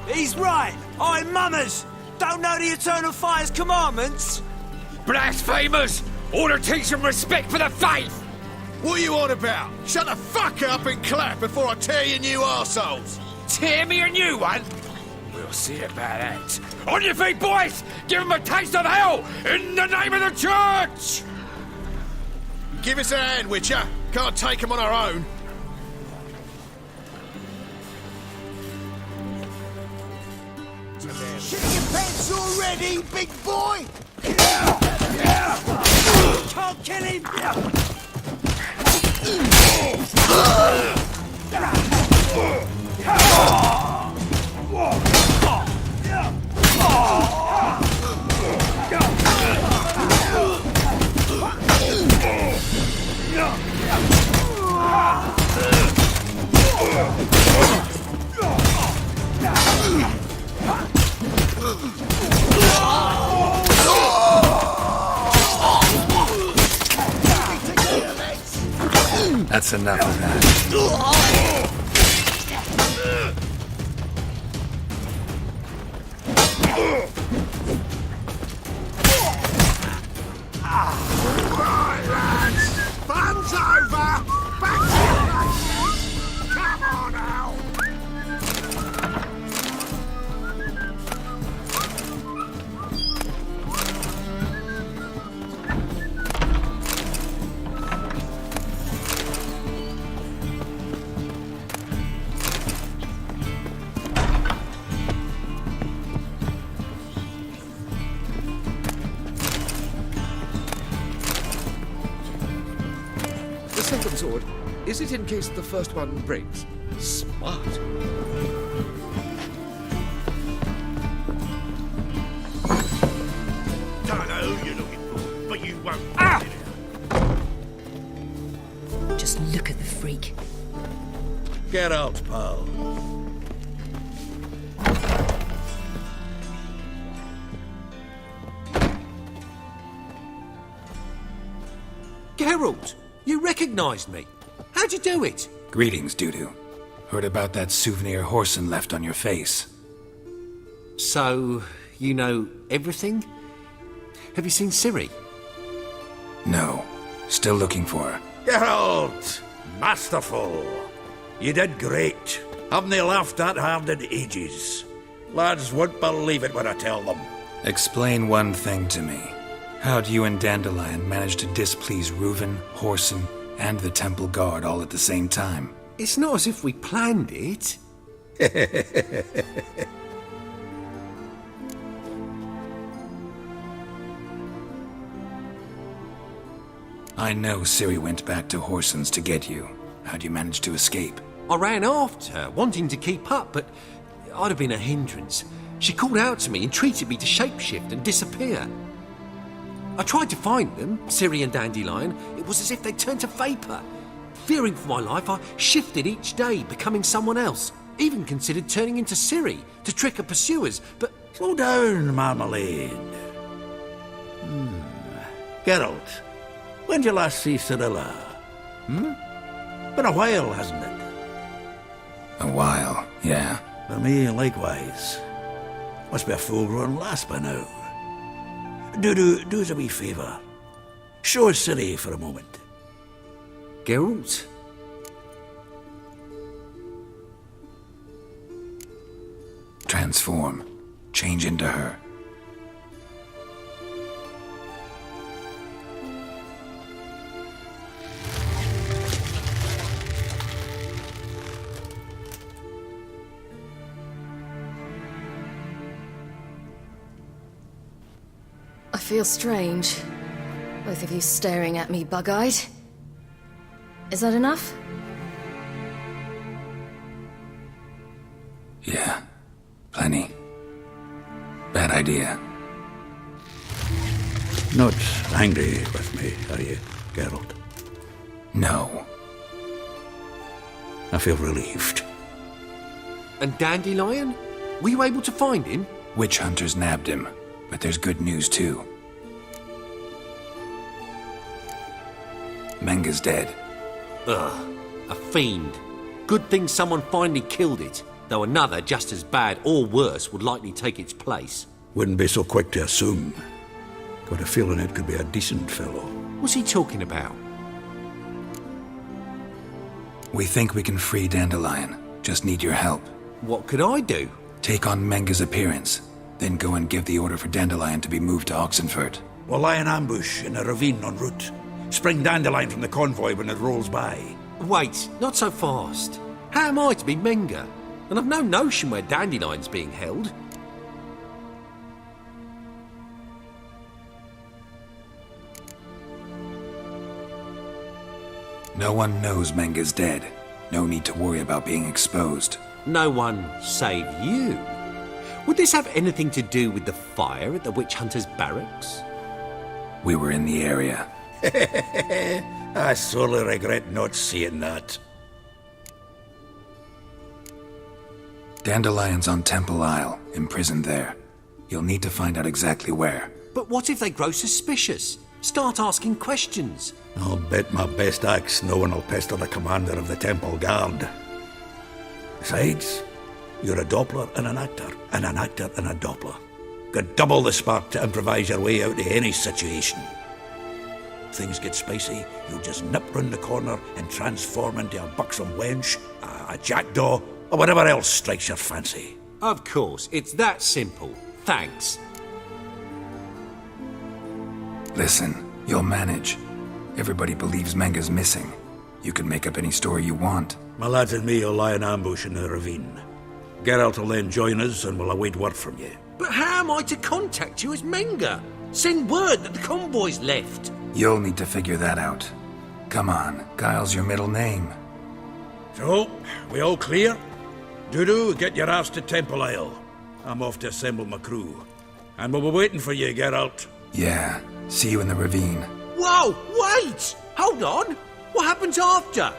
He's right. I'm mummers. Don't know the Eternal Fire's commandments? Blasphemers! Order teach them respect for the faith! What are you on about? Shut the fuck up and clap before I tear you new arseholes. Tear me a new one? We'll see about that. On your feet, boys! Give them a taste of hell in the name of the church! Give us a hand, Witcher. Can't take them on our own. Shit your pants already, big boy! Can't kill him! That's enough of that. Right, lads! Fun's over! Back to your places! Come on out! The second sword, is it in case the first one breaks? Smart. Don't know who you're looking for, but you won't. Just look at the freak. Get out, pal. Geralt, you recognised me. How'd you do it? Greetings, Dudu. Heard about that souvenir Horson left on your face. So, you know everything? Have you seen Ciri? No. Still looking for her. Geralt! Masterful! You did great. Haven't they laughed that hard in ages? Lads won't believe it when I tell them. Explain one thing to me. How'd you and Dandelion manage to displease Reuven, Horson, and the Temple Guard all at the same time? It's not as if we planned it. I know Ciri went back to Horson's to get you. How'd you manage to escape? I ran after her, wanting to keep up, but I'd have been a hindrance. She called out to me and treated me to shapeshift and disappear. I tried to find them, Ciri and Dandelion. It was as if they'd turned to vapour. Fearing for my life, I shifted each day, becoming someone else. Even considered turning into Ciri to trick her pursuers, but... Slow down, Marmalade. Geralt, when did you last see Cirilla? Been a while, hasn't it? A while, yeah. For me, likewise. Must be a full-grown lass by now. Do us a wee favour. Show us Ciri for a moment. Geralt? Transform. Change into her. I feel strange. Both of you staring at me bug-eyed. Is that enough? Yeah. Plenty. Bad idea. Not angry with me, are you, Geralt? No. I feel relieved. And Dandelion? Were you able to find him? Witch hunters nabbed him, but there's good news too. Menga's dead. Ugh, a fiend. Good thing someone finally killed it, though another just as bad or worse would likely take its place. Wouldn't be so quick to assume. Got a feeling it could be a decent fellow. What's he talking about? We think we can free Dandelion. Just need your help. What could I do? Take on Menga's appearance, then go and give the order for Dandelion to be moved to Oxenfurt. We'll lie in ambush in a ravine en route. Spring Dandelion from the convoy when it rolls by. Wait, not so fast. How am I to be Menga? And I've no notion where Dandelion's being held. No one knows Menga's dead. No need to worry about being exposed. No one save you. Would this have anything to do with the fire at the witch hunter's barracks? We were in the area. I sorely regret not seeing that. Dandelion's on Temple Isle, imprisoned there. You'll need to find out exactly where. But what if they grow suspicious? Start asking questions. I'll bet my best axe no one will pester the commander of the Temple Guard. Besides, you're a Doppler and an actor and a Doppler. Got double the spark to improvise your way out of any situation. If things get spicy, you'll just nip round the corner and transform into a buxom wench, a jackdaw, or whatever else strikes your fancy. Of course, it's that simple. Thanks. Listen, you'll manage. Everybody believes Menga's missing. You can make up any story you want. My lads and me will lie in ambush in the ravine. Geralt will then join us and we'll await word from you. But how am I to contact you as Menga? Send word that the convoy's left. You'll need to figure that out. Come on, Guile's your middle name. So, we all clear? Dudu, get your ass to Temple Isle. I'm off to assemble my crew. And we'll be waiting for you, Geralt. Yeah, see you in the ravine. Whoa, wait! Hold on! What happens after?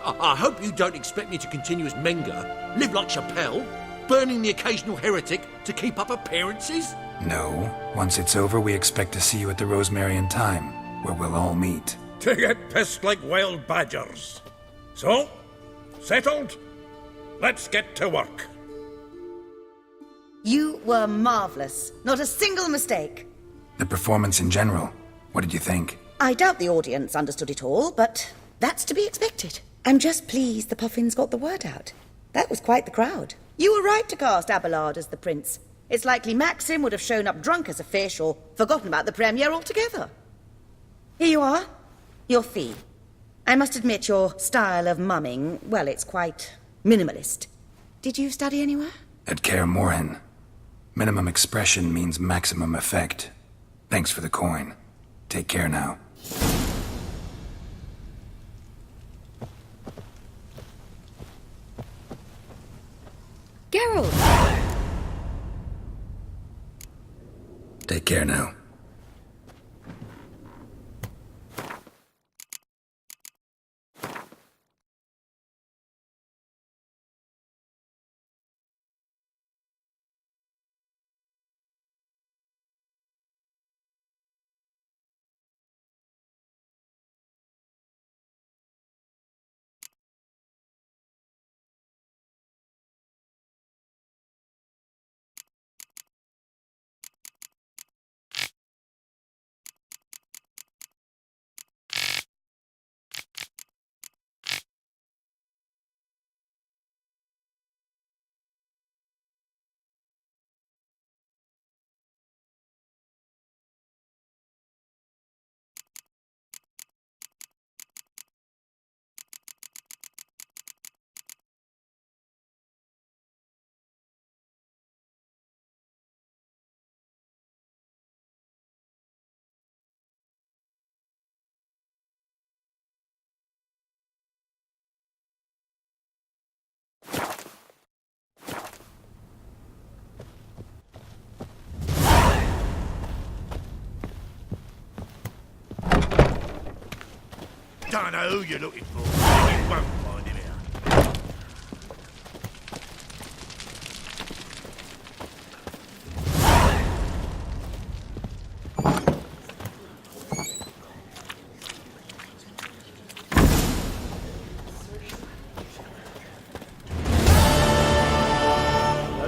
I hope you don't expect me to continue as Menga, live like Chappelle, burning the occasional heretic to keep up appearances? No. Once it's over, we expect to see you at the Rosemary in Time, where we'll all meet. To get pissed like wild badgers. So, settled? Let's get to work. You were marvellous. Not a single mistake. The performance in general, what did you think? I doubt the audience understood it all, but that's to be expected. I'm just pleased the Puffins got the word out. That was quite the crowd. You were right to cast Abelard as the prince. It's likely Maxim would have shown up drunk as a fish or forgotten about the premiere altogether. Here you are. Your fee. I must admit your style of mumming, well, it's quite minimalist. Did you study anywhere? At Kaer Morhen. Minimum expression means maximum effect. Thanks for the coin. Take care now. Geralt! Take care now. Don't know who you're looking for. You won't find him here.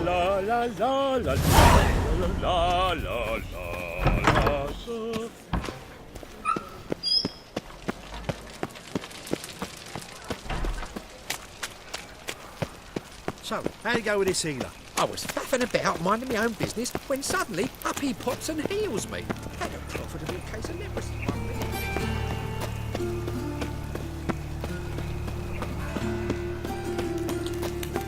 La la la la la la la la la. So, how'd it go with this healer? I was faffing about, minding my own business, when suddenly up he pops and heals me. Had a profitable case of leprosy.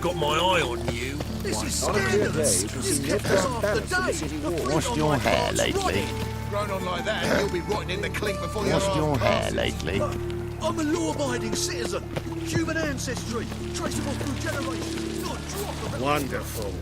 Got my eye on you. This is On a clear day, scandalous. it was This seen kept left us arm half the balance in the day. city The wall. fleet What's on your my hair heart's lately? rotting. Grown on like that, you'll be rotting in the clink before What's your your arm hair passes. lately? I'm a law-abiding citizen. Human ancestry, traceable through generations. Not a drop of it. Wonderful.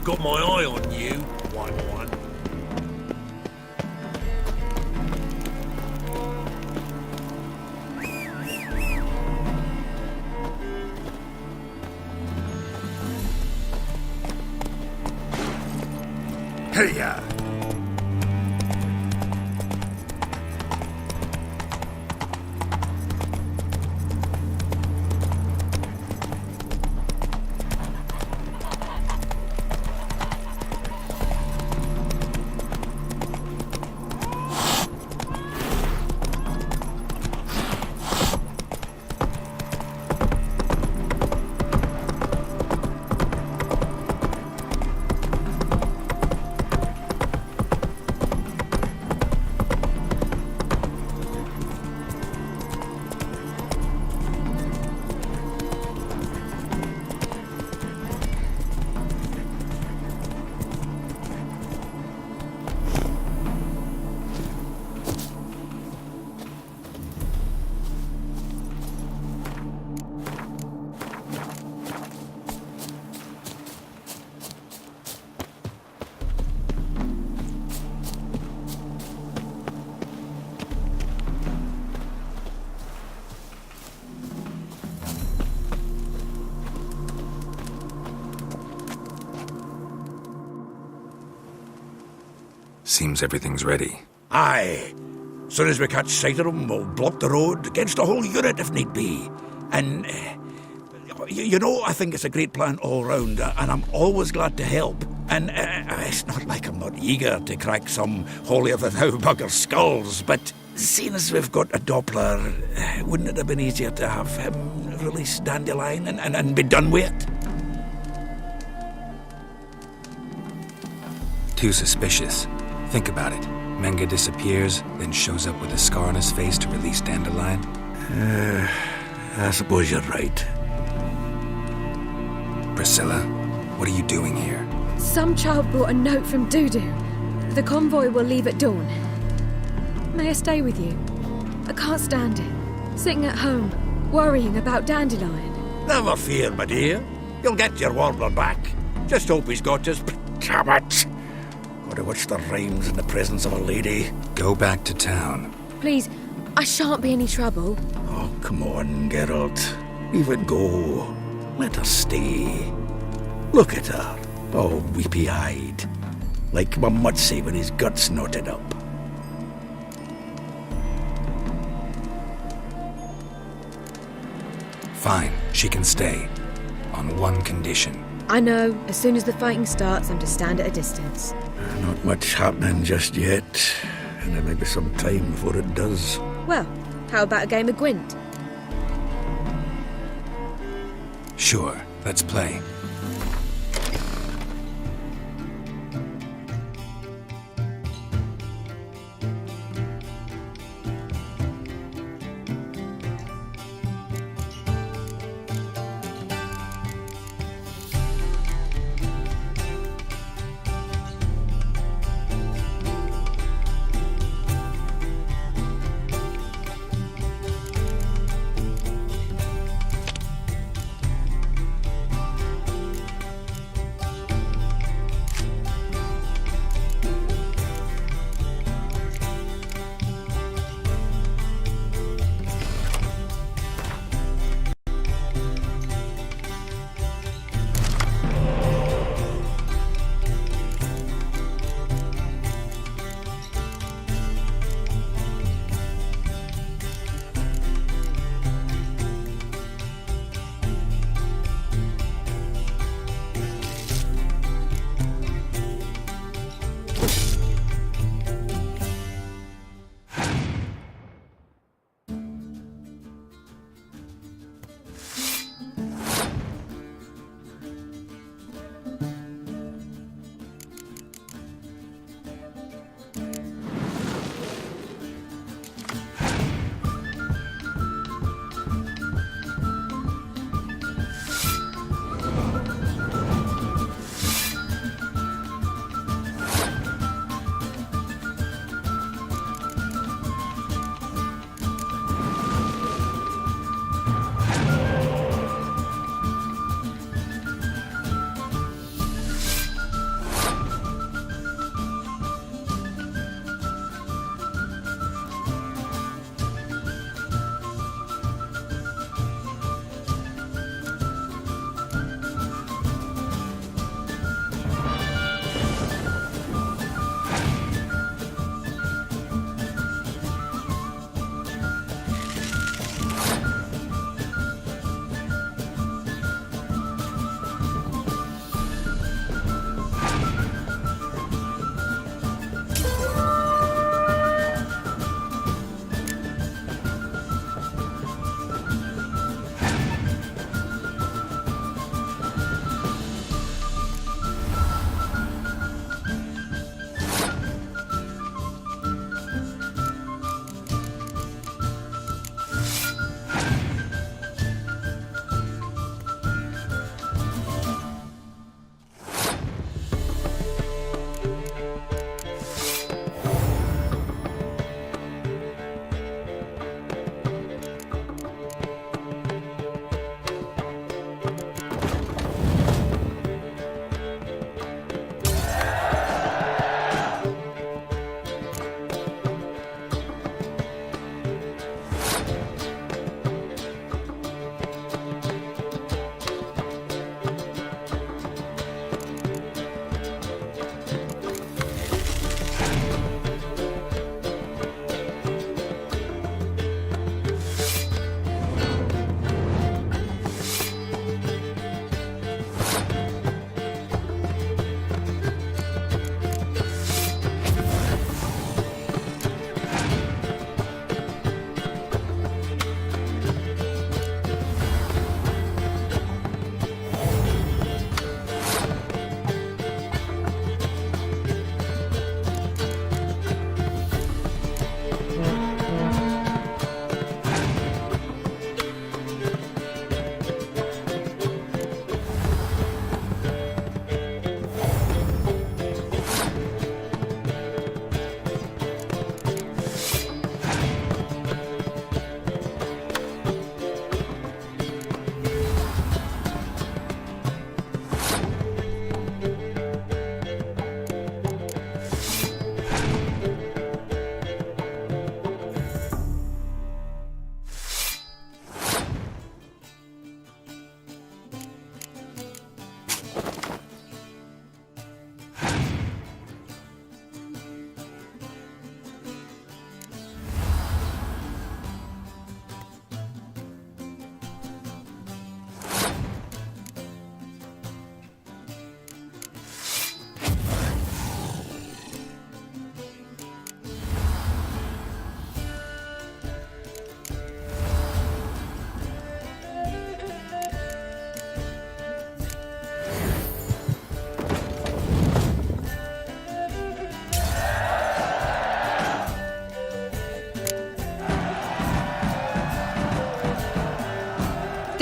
Got my eye on you, 1-1. Hey-ya! Seems everything's ready. Aye. Soon as we catch sight of them, we'll block the road against the whole unit if need be. And, you know, I think it's a great plan all round, and I'm always glad to help. And it's not like I'm not eager to crack some holier-than-thou bugger's skulls, but seeing as we've got a Doppler, wouldn't it have been easier to have him release Dandelion and be done with it? Too suspicious. Think about it. Menga disappears, then shows up with a scar on his face to release Dandelion. I suppose you're right. Priscilla, what are you doing here? Some child brought a note from Dudu. The convoy will leave at dawn. May I stay with you? I can't stand it. Sitting at home, worrying about Dandelion. Never fear, my dear. You'll get your warbler back. Just hope he's got his... Damn it! Gotta watch the rhymes in the presence of a lady. Go back to town. Please, I shan't be any trouble. Oh, come on, Geralt. Leave it go. Let her stay. Look at her, all weepy-eyed. Like my Mutsy with his guts knotted up. Fine, she can stay. On one condition. I know, as soon as the fighting starts, I'm to stand at a distance. Not much happening just yet, and there may be some time before it does. Well, how about a game of Gwent? Sure, let's play.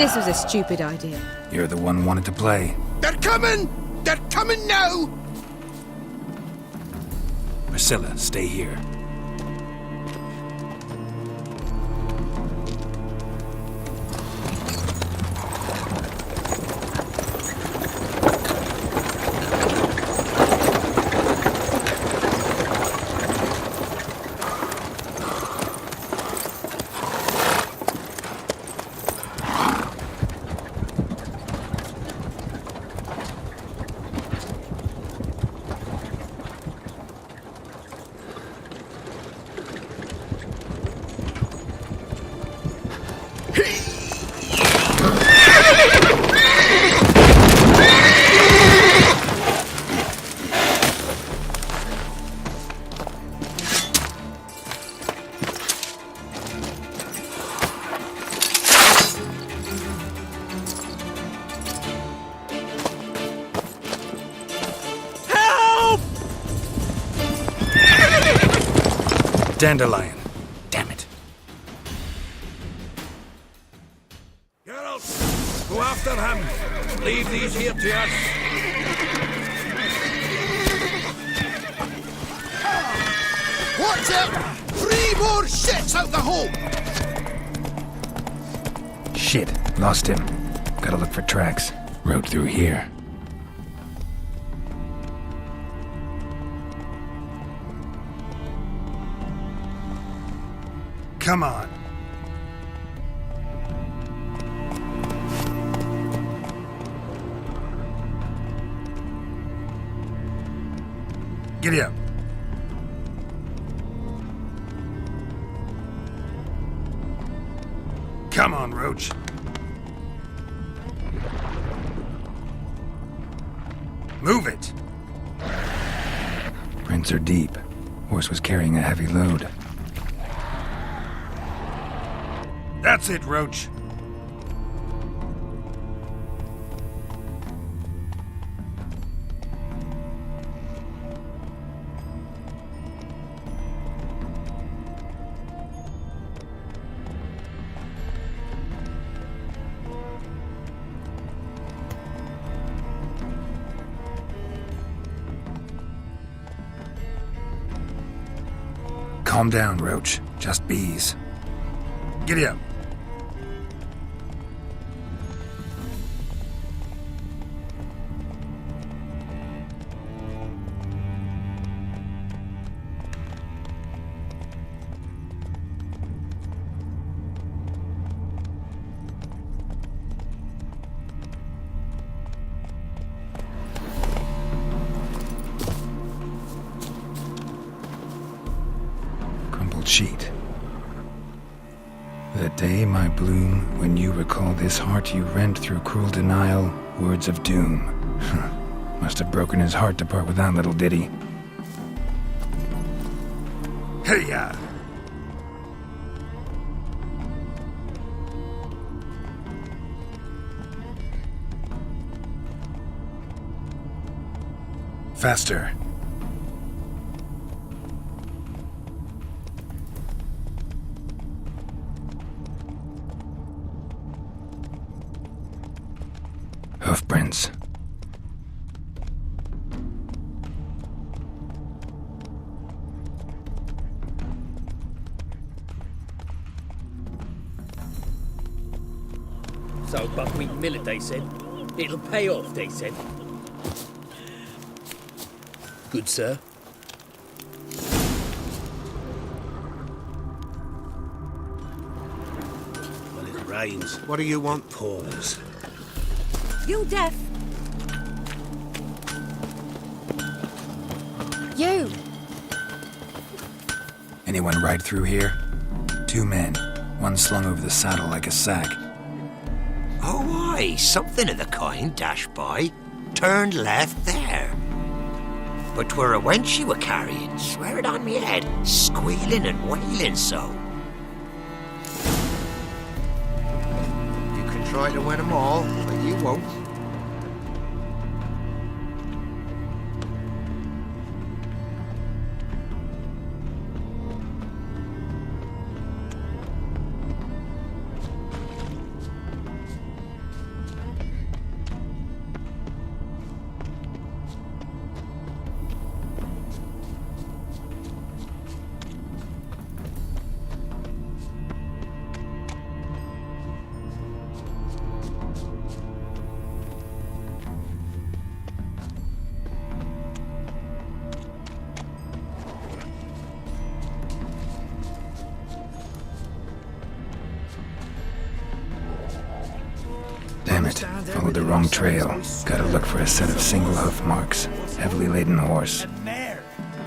This was a stupid idea. You're the one wanted to play. They're coming! They're coming now! Priscilla, stay here. Dandelion. Damn it. Geralt, go after him. Leave these here to us. Watch out! 3 more shits out the hole! Shit, lost him. Gotta look for tracks. Road through here. Come on. Giddy up. Come on, Roach. Move it. Prints are deep. Horse was carrying a heavy load. That's it, Roach. Calm down, Roach. Just bees. Giddy up. Sheet. The day, my bloom, when you recall this heart you rent through cruel denial, words of doom. Must have broken his heart to part with that little ditty. Hey-ya! Faster. Hoofprints. So buckwheat millet, they said. It'll pay off, they said. Good, sir. Well, it rains. What do you want, Paws? You deaf? You! Anyone ride through here? 2 men. One slung over the saddle like a sack. Oh, aye, something of the kind dashed by. Turned left there. But 'twere a wench you were carrying, swear it on me head, squealing and wailing so. You can try to win 'em all, but you won't. it. Followed the wrong trail. Gotta look for a set of single hoof marks. Heavily laden horse.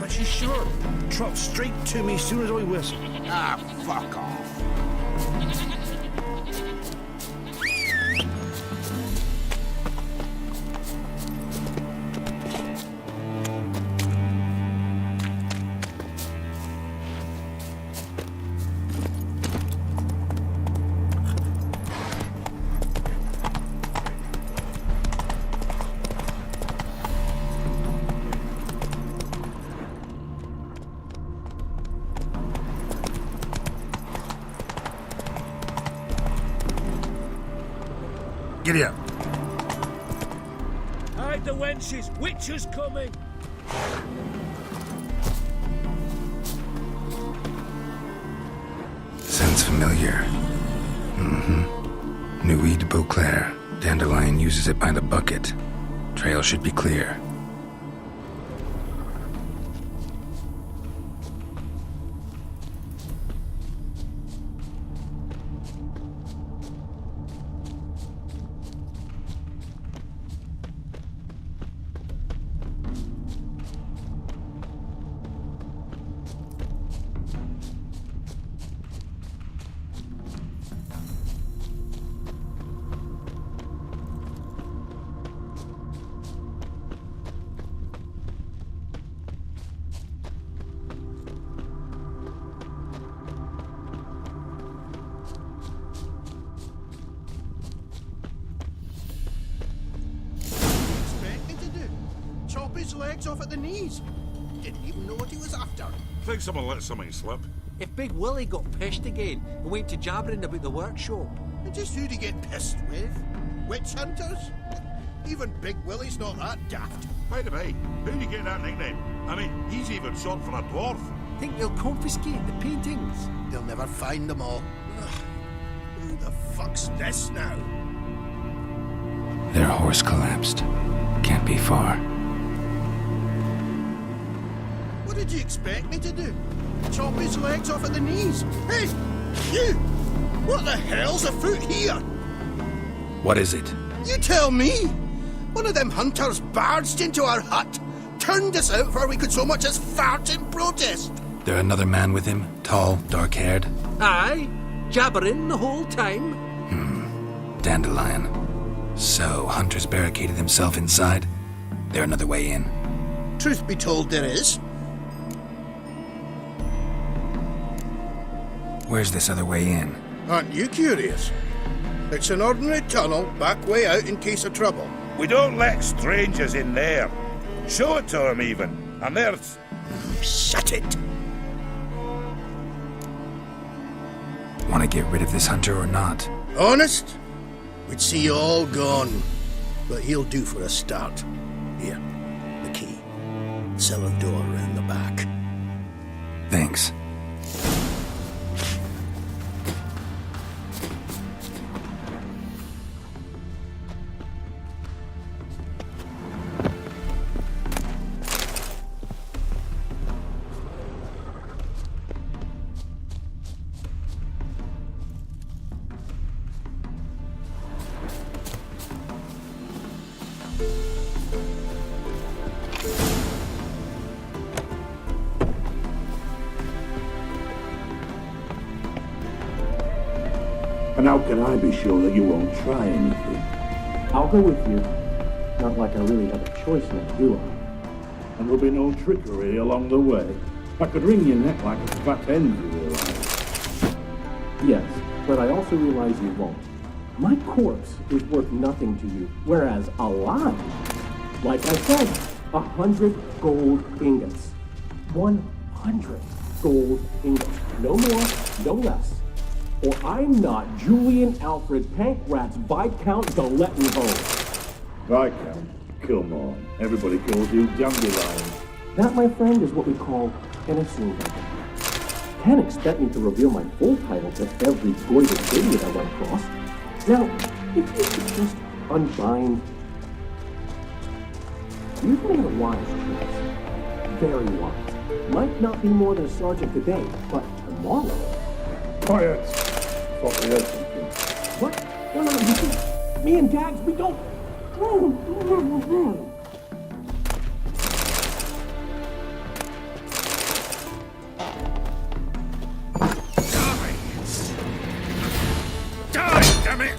But she's sure. Trot straight to me as soon as I whistle. Ah, fuck off. Giddy up. Hide the wenches! Witcher's coming! Sounds familiar. Nuit de Beauclair. Dandelion uses it by the bucket. Trail should be clear. Chop his legs off at the knees. Didn't even know what he was after. Think someone let something slip. If Big Willie got pissed again and went to jabbering about the workshop. And just who'd he get pissed with? Witch hunters? Even Big Willie's not that daft. By the way, who'd you get that nickname? I mean, he's even short for a dwarf. Think they'll confiscate the paintings? They'll never find them all. Ugh. Who the fuck's this now? Their horse collapsed. Can't be far. What did you expect me to do? Chop his legs off at the knees? Hey, you! What the hell's afoot here? What is it? You tell me! One of them hunters barged into our hut, turned us out before we could so much as fart in protest. There another man with him? Tall, dark-haired? Aye, jabbering the whole time. Dandelion. So, hunters barricaded themselves inside? There another way in? Truth be told, there is. Where's this other way in? Aren't you curious? It's an ordinary tunnel, back way out in case of trouble. We don't let strangers in there. Show it to them even. And there's... Shut it! Want to get rid of this hunter or not? Honest? We'd see you all gone. But he'll do for a start. Here, the key. Cellar door around the back. Thanks. And how can I be sure that you won't try anything? I'll go with you. Not like I really have a choice now, do I? And there'll be no trickery along the way. I could wring your neck like a fat hen, you realize. Yes, but I also realize you won't. My corpse is worth nothing to you, whereas alive, like I said, 100 gold ingots. 100 gold ingots. No more, no less. Or I'm not Julian Alfred Pankratz Viscount de Lettenhove. Viscount? Come on. Everybody calls you Dandelion. That, my friend, is what we call an assumed identity. Can't expect me to reveal my full title to every gorgeous idiot I run across. Now, if you could just unbind... You've made a wise choice. Very wise. Might not be more than a sergeant today, but tomorrow... Quiet! Thought we heard something. What? No, you see, Me and Dags, we don't... Die, damn it!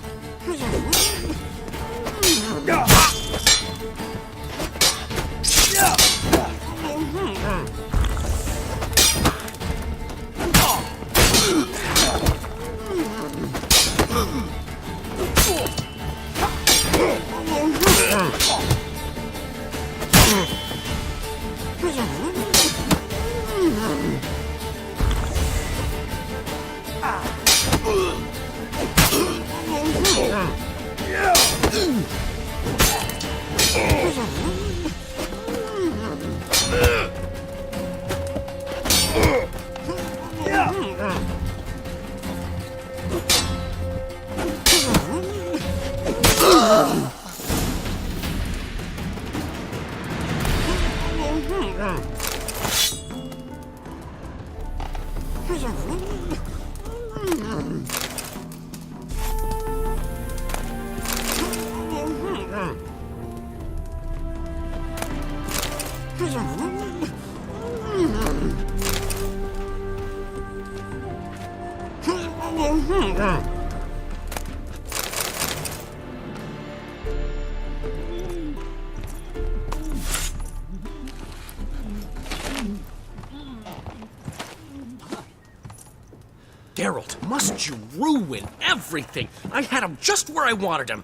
Geralt, must you ruin everything? I had him just where I wanted him.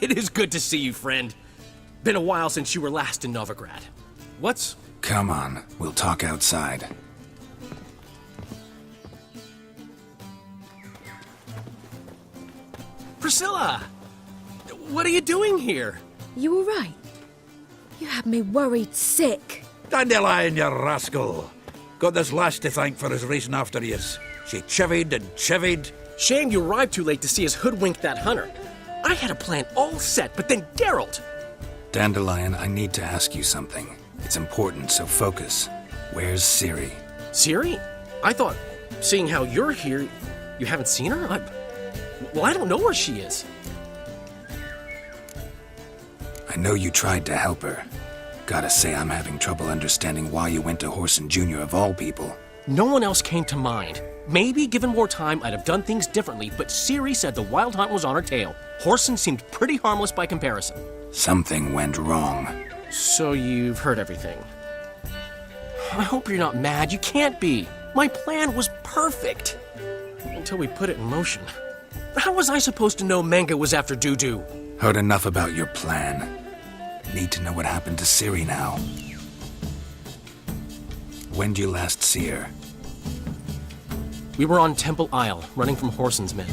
It is good to see you, friend. Been a while since you were last in Novigrad. What's... Come on, we'll talk outside. Priscilla! What are you doing here? You all right? You had me worried sick. Dandelion, you rascal! Got this lass to thank for his racing after yous. She chivied and chivied. Shame you arrived too late to see us hoodwink that hunter. I had a plan all set, but then Geralt! Dandelion, I need to ask you something. It's important, so focus. Where's Ciri? Ciri? I thought, seeing how you're here, you haven't seen her? Well, I don't know where she is. I know you tried to help her. Gotta say, I'm having trouble understanding why you went to Horson Jr. of all people. No one else came to mind. Maybe, given more time, I'd have done things differently, but Ciri said the Wild Hunt was on her tail. Horson seemed pretty harmless by comparison. Something went wrong. So you've heard everything. I hope you're not mad. You can't be. My plan was perfect. Until we put it in motion. How was I supposed to know Manga was after Dudu? Heard enough about your plan. Need to know what happened to Ciri now. When did you last see her? We were on Temple Isle, running from Horson's men.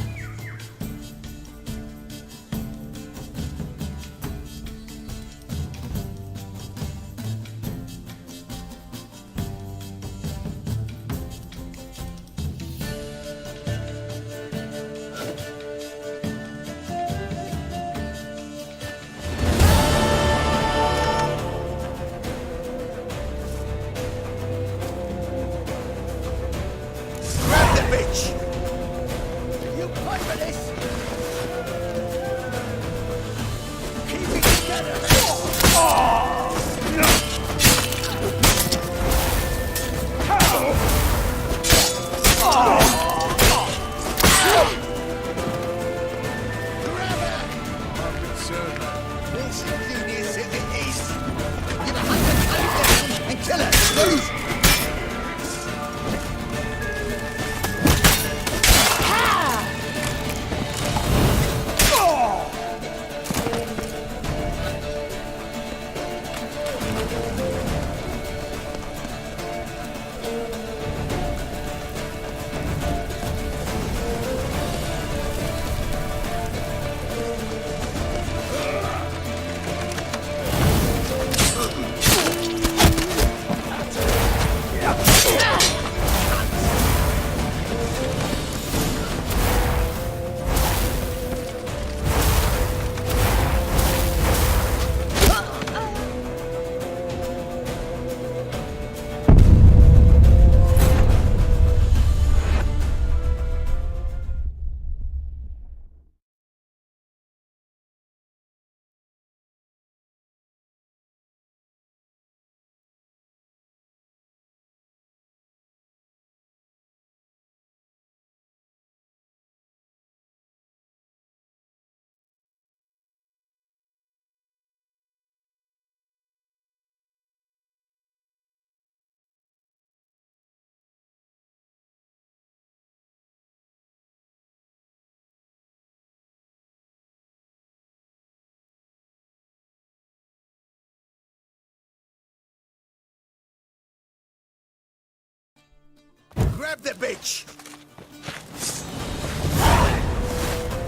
Grab the bitch!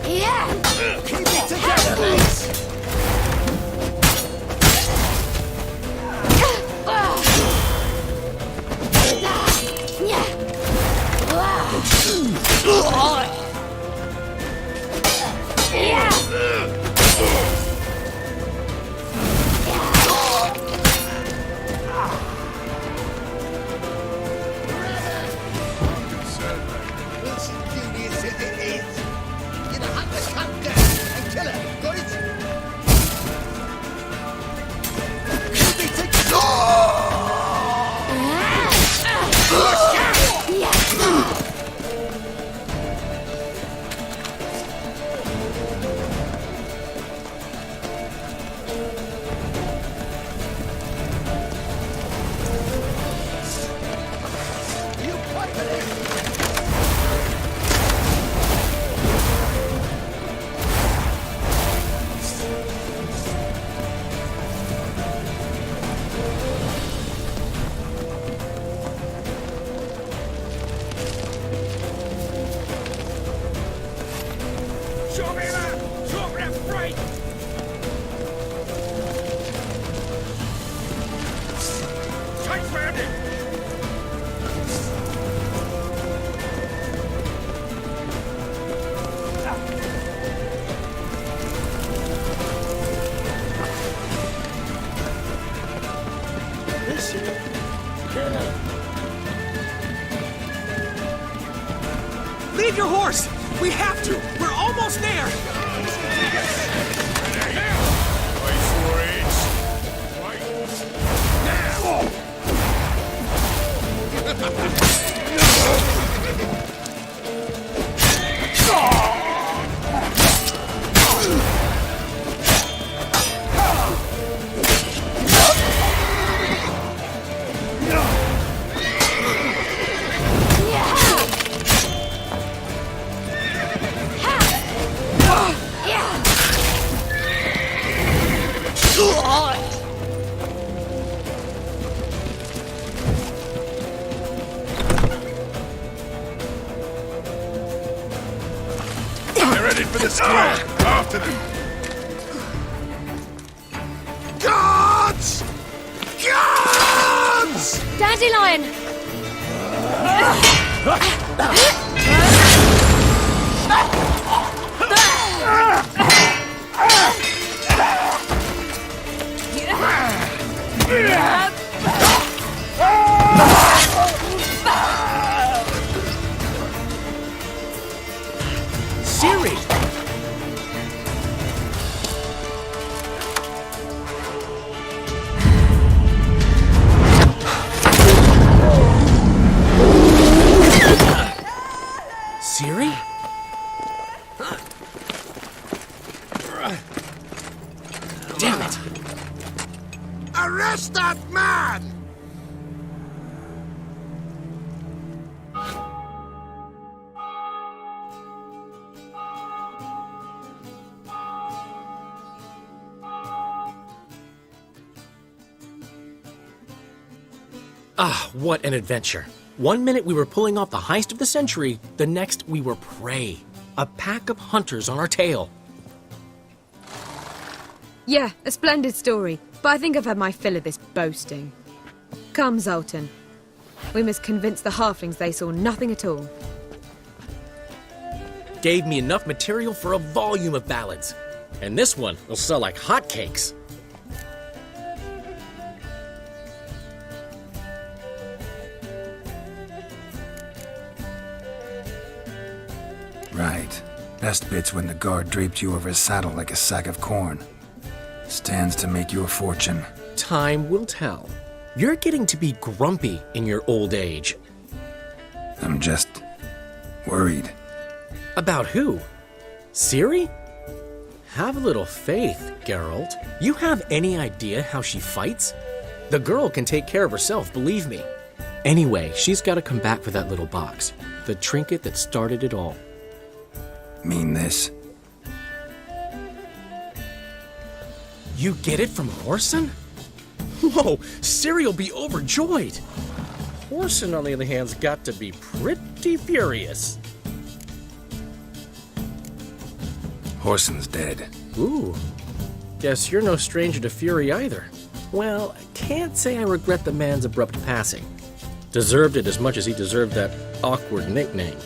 Yeah! Keep it together, mates! Leave your horse! We have to! We're almost there! They're headed for the square. After them. Guards! Guards! Dandelion! Ciri! Ciri? Damn it! Arrest that man! Ah, what an adventure. 1 minute we were pulling off the heist of the century, the next we were prey. A pack of hunters on our tail. Yeah, a splendid story, but I think I've had my fill of this boasting. Come, Zoltan. We must convince the halflings they saw nothing at all. Gave me enough material for a volume of ballads. And this one will sell like hotcakes. Right. Best bit's when the guard draped you over his saddle like a sack of corn. Stands to make you a fortune. Time will tell. You're getting to be grumpy in your old age. I'm just worried. About who? Ciri? Have a little faith, Geralt. You have any idea how she fights? The girl can take care of herself, believe me. Anyway, she's got to come back for that little box. The trinket that started it all. Mean this? You get it from Horson? Whoa, Ciri will be overjoyed. Whoreson, on the other hand's got to be pretty furious. Whoreson's dead. Ooh. Guess you're no stranger to fury either. Well, I can't say I regret the man's abrupt passing. Deserved it as much as he deserved that awkward nickname.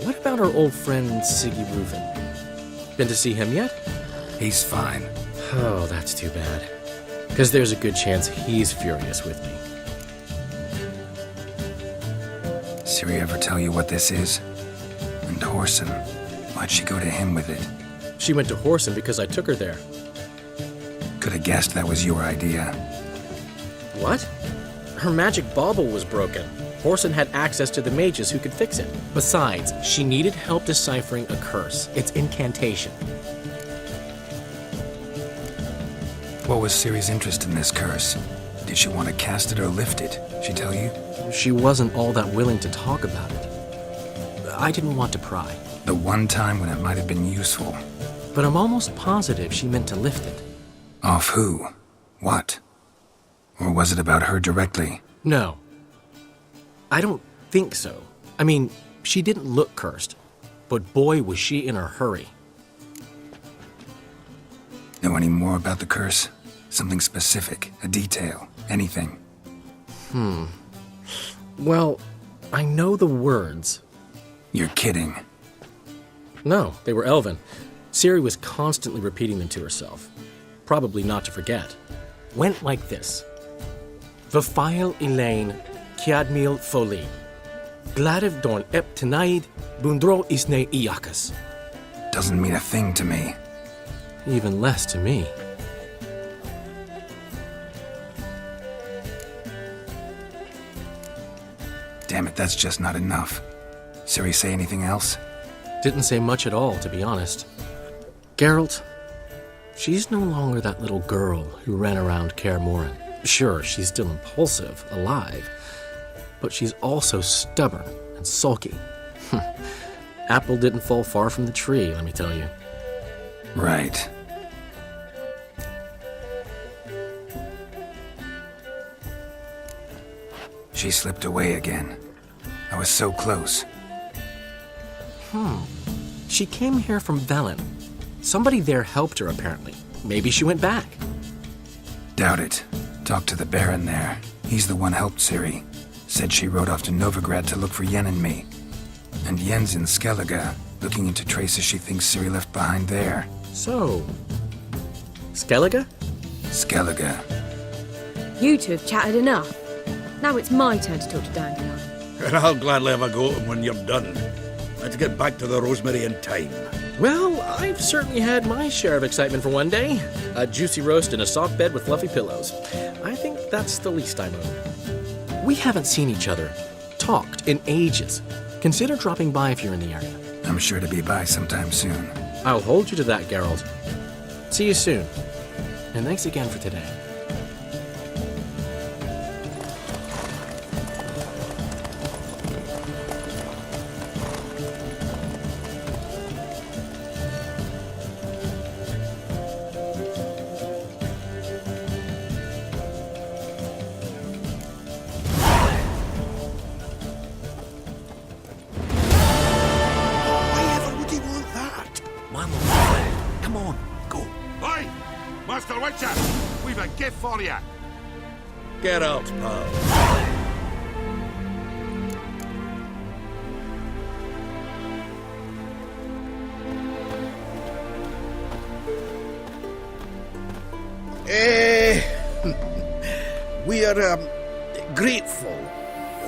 What about our old friend Siggy Reuven? Been to see him yet? He's fine. Oh, that's too bad. Because there's a good chance he's furious with me. Ciri ever tell you what this is? And Whoreson, why'd she go to him with it? She went to Whoreson because I took her there. Could have guessed that was your idea. What? Her magic bauble was broken. Whoreson had access to the mages who could fix it. Besides, she needed help deciphering a curse. Its incantation. What was Ciri's interest in this curse? Did she want to cast it or lift it? She tell you? She wasn't all that willing to talk about it. I didn't want to pry. The one time when it might have been useful. But I'm almost positive she meant to lift it. Off who? What? Or was it about her directly? No. I don't think so. I mean, she didn't look cursed. But boy, was she in a hurry. Know any more about the curse? Something specific, a detail, anything? Well, I know the words. You're kidding. No, they were Elven. Ciri was constantly repeating them to herself. Probably not to forget. Went like this. Vafile Elaine, Kiadmil Foli. Gladiv Dorn Ep Tenaid, Bundro Isne Iakas. Doesn't mean a thing to me. Even less to me. Damn it, that's just not enough. Ciri say anything else? Didn't say much at all, to be honest. Geralt, she's no longer that little girl who ran around Kaer Morhen. Sure, she's still impulsive, alive, but she's also stubborn and sulky. Apple didn't fall far from the tree, let me tell you. Right. She slipped away again. I was so close. She came here from Velen. Somebody there helped her, apparently. Maybe she went back. Doubt it. Talked to the Baron there. He's the one helped Ciri. Said she rode off to Novigrad to look for Yen and me. And Yen's in Skellige, looking into traces she thinks Ciri left behind there. So, Skellige? Skellige. You two have chatted enough. Now it's my turn to talk to Dandelion. And I'll gladly have a go at him when you're done. Let's get back to the Rosemary in time. Well, I've certainly had my share of excitement for one day. A juicy roast in a soft bed with fluffy pillows. I think that's the least I'm owed. We haven't seen each other, talked in ages. Consider dropping by if you're in the area. I'm sure to be by sometime soon. I'll hold you to that, Geralt. See you soon. And thanks again for today. Come on, go. Hey, Master Witcher, we've a gift for you. Get out, pal. We are grateful.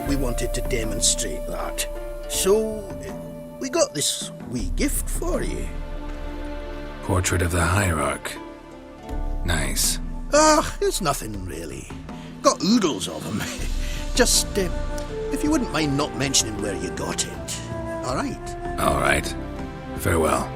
We wanted to demonstrate that. So, we got this wee gift for you. Portrait of the Hierarch. Nice. It's nothing really. Got oodles of them. Just, if you wouldn't mind not mentioning where you got it. All right? All right. Farewell.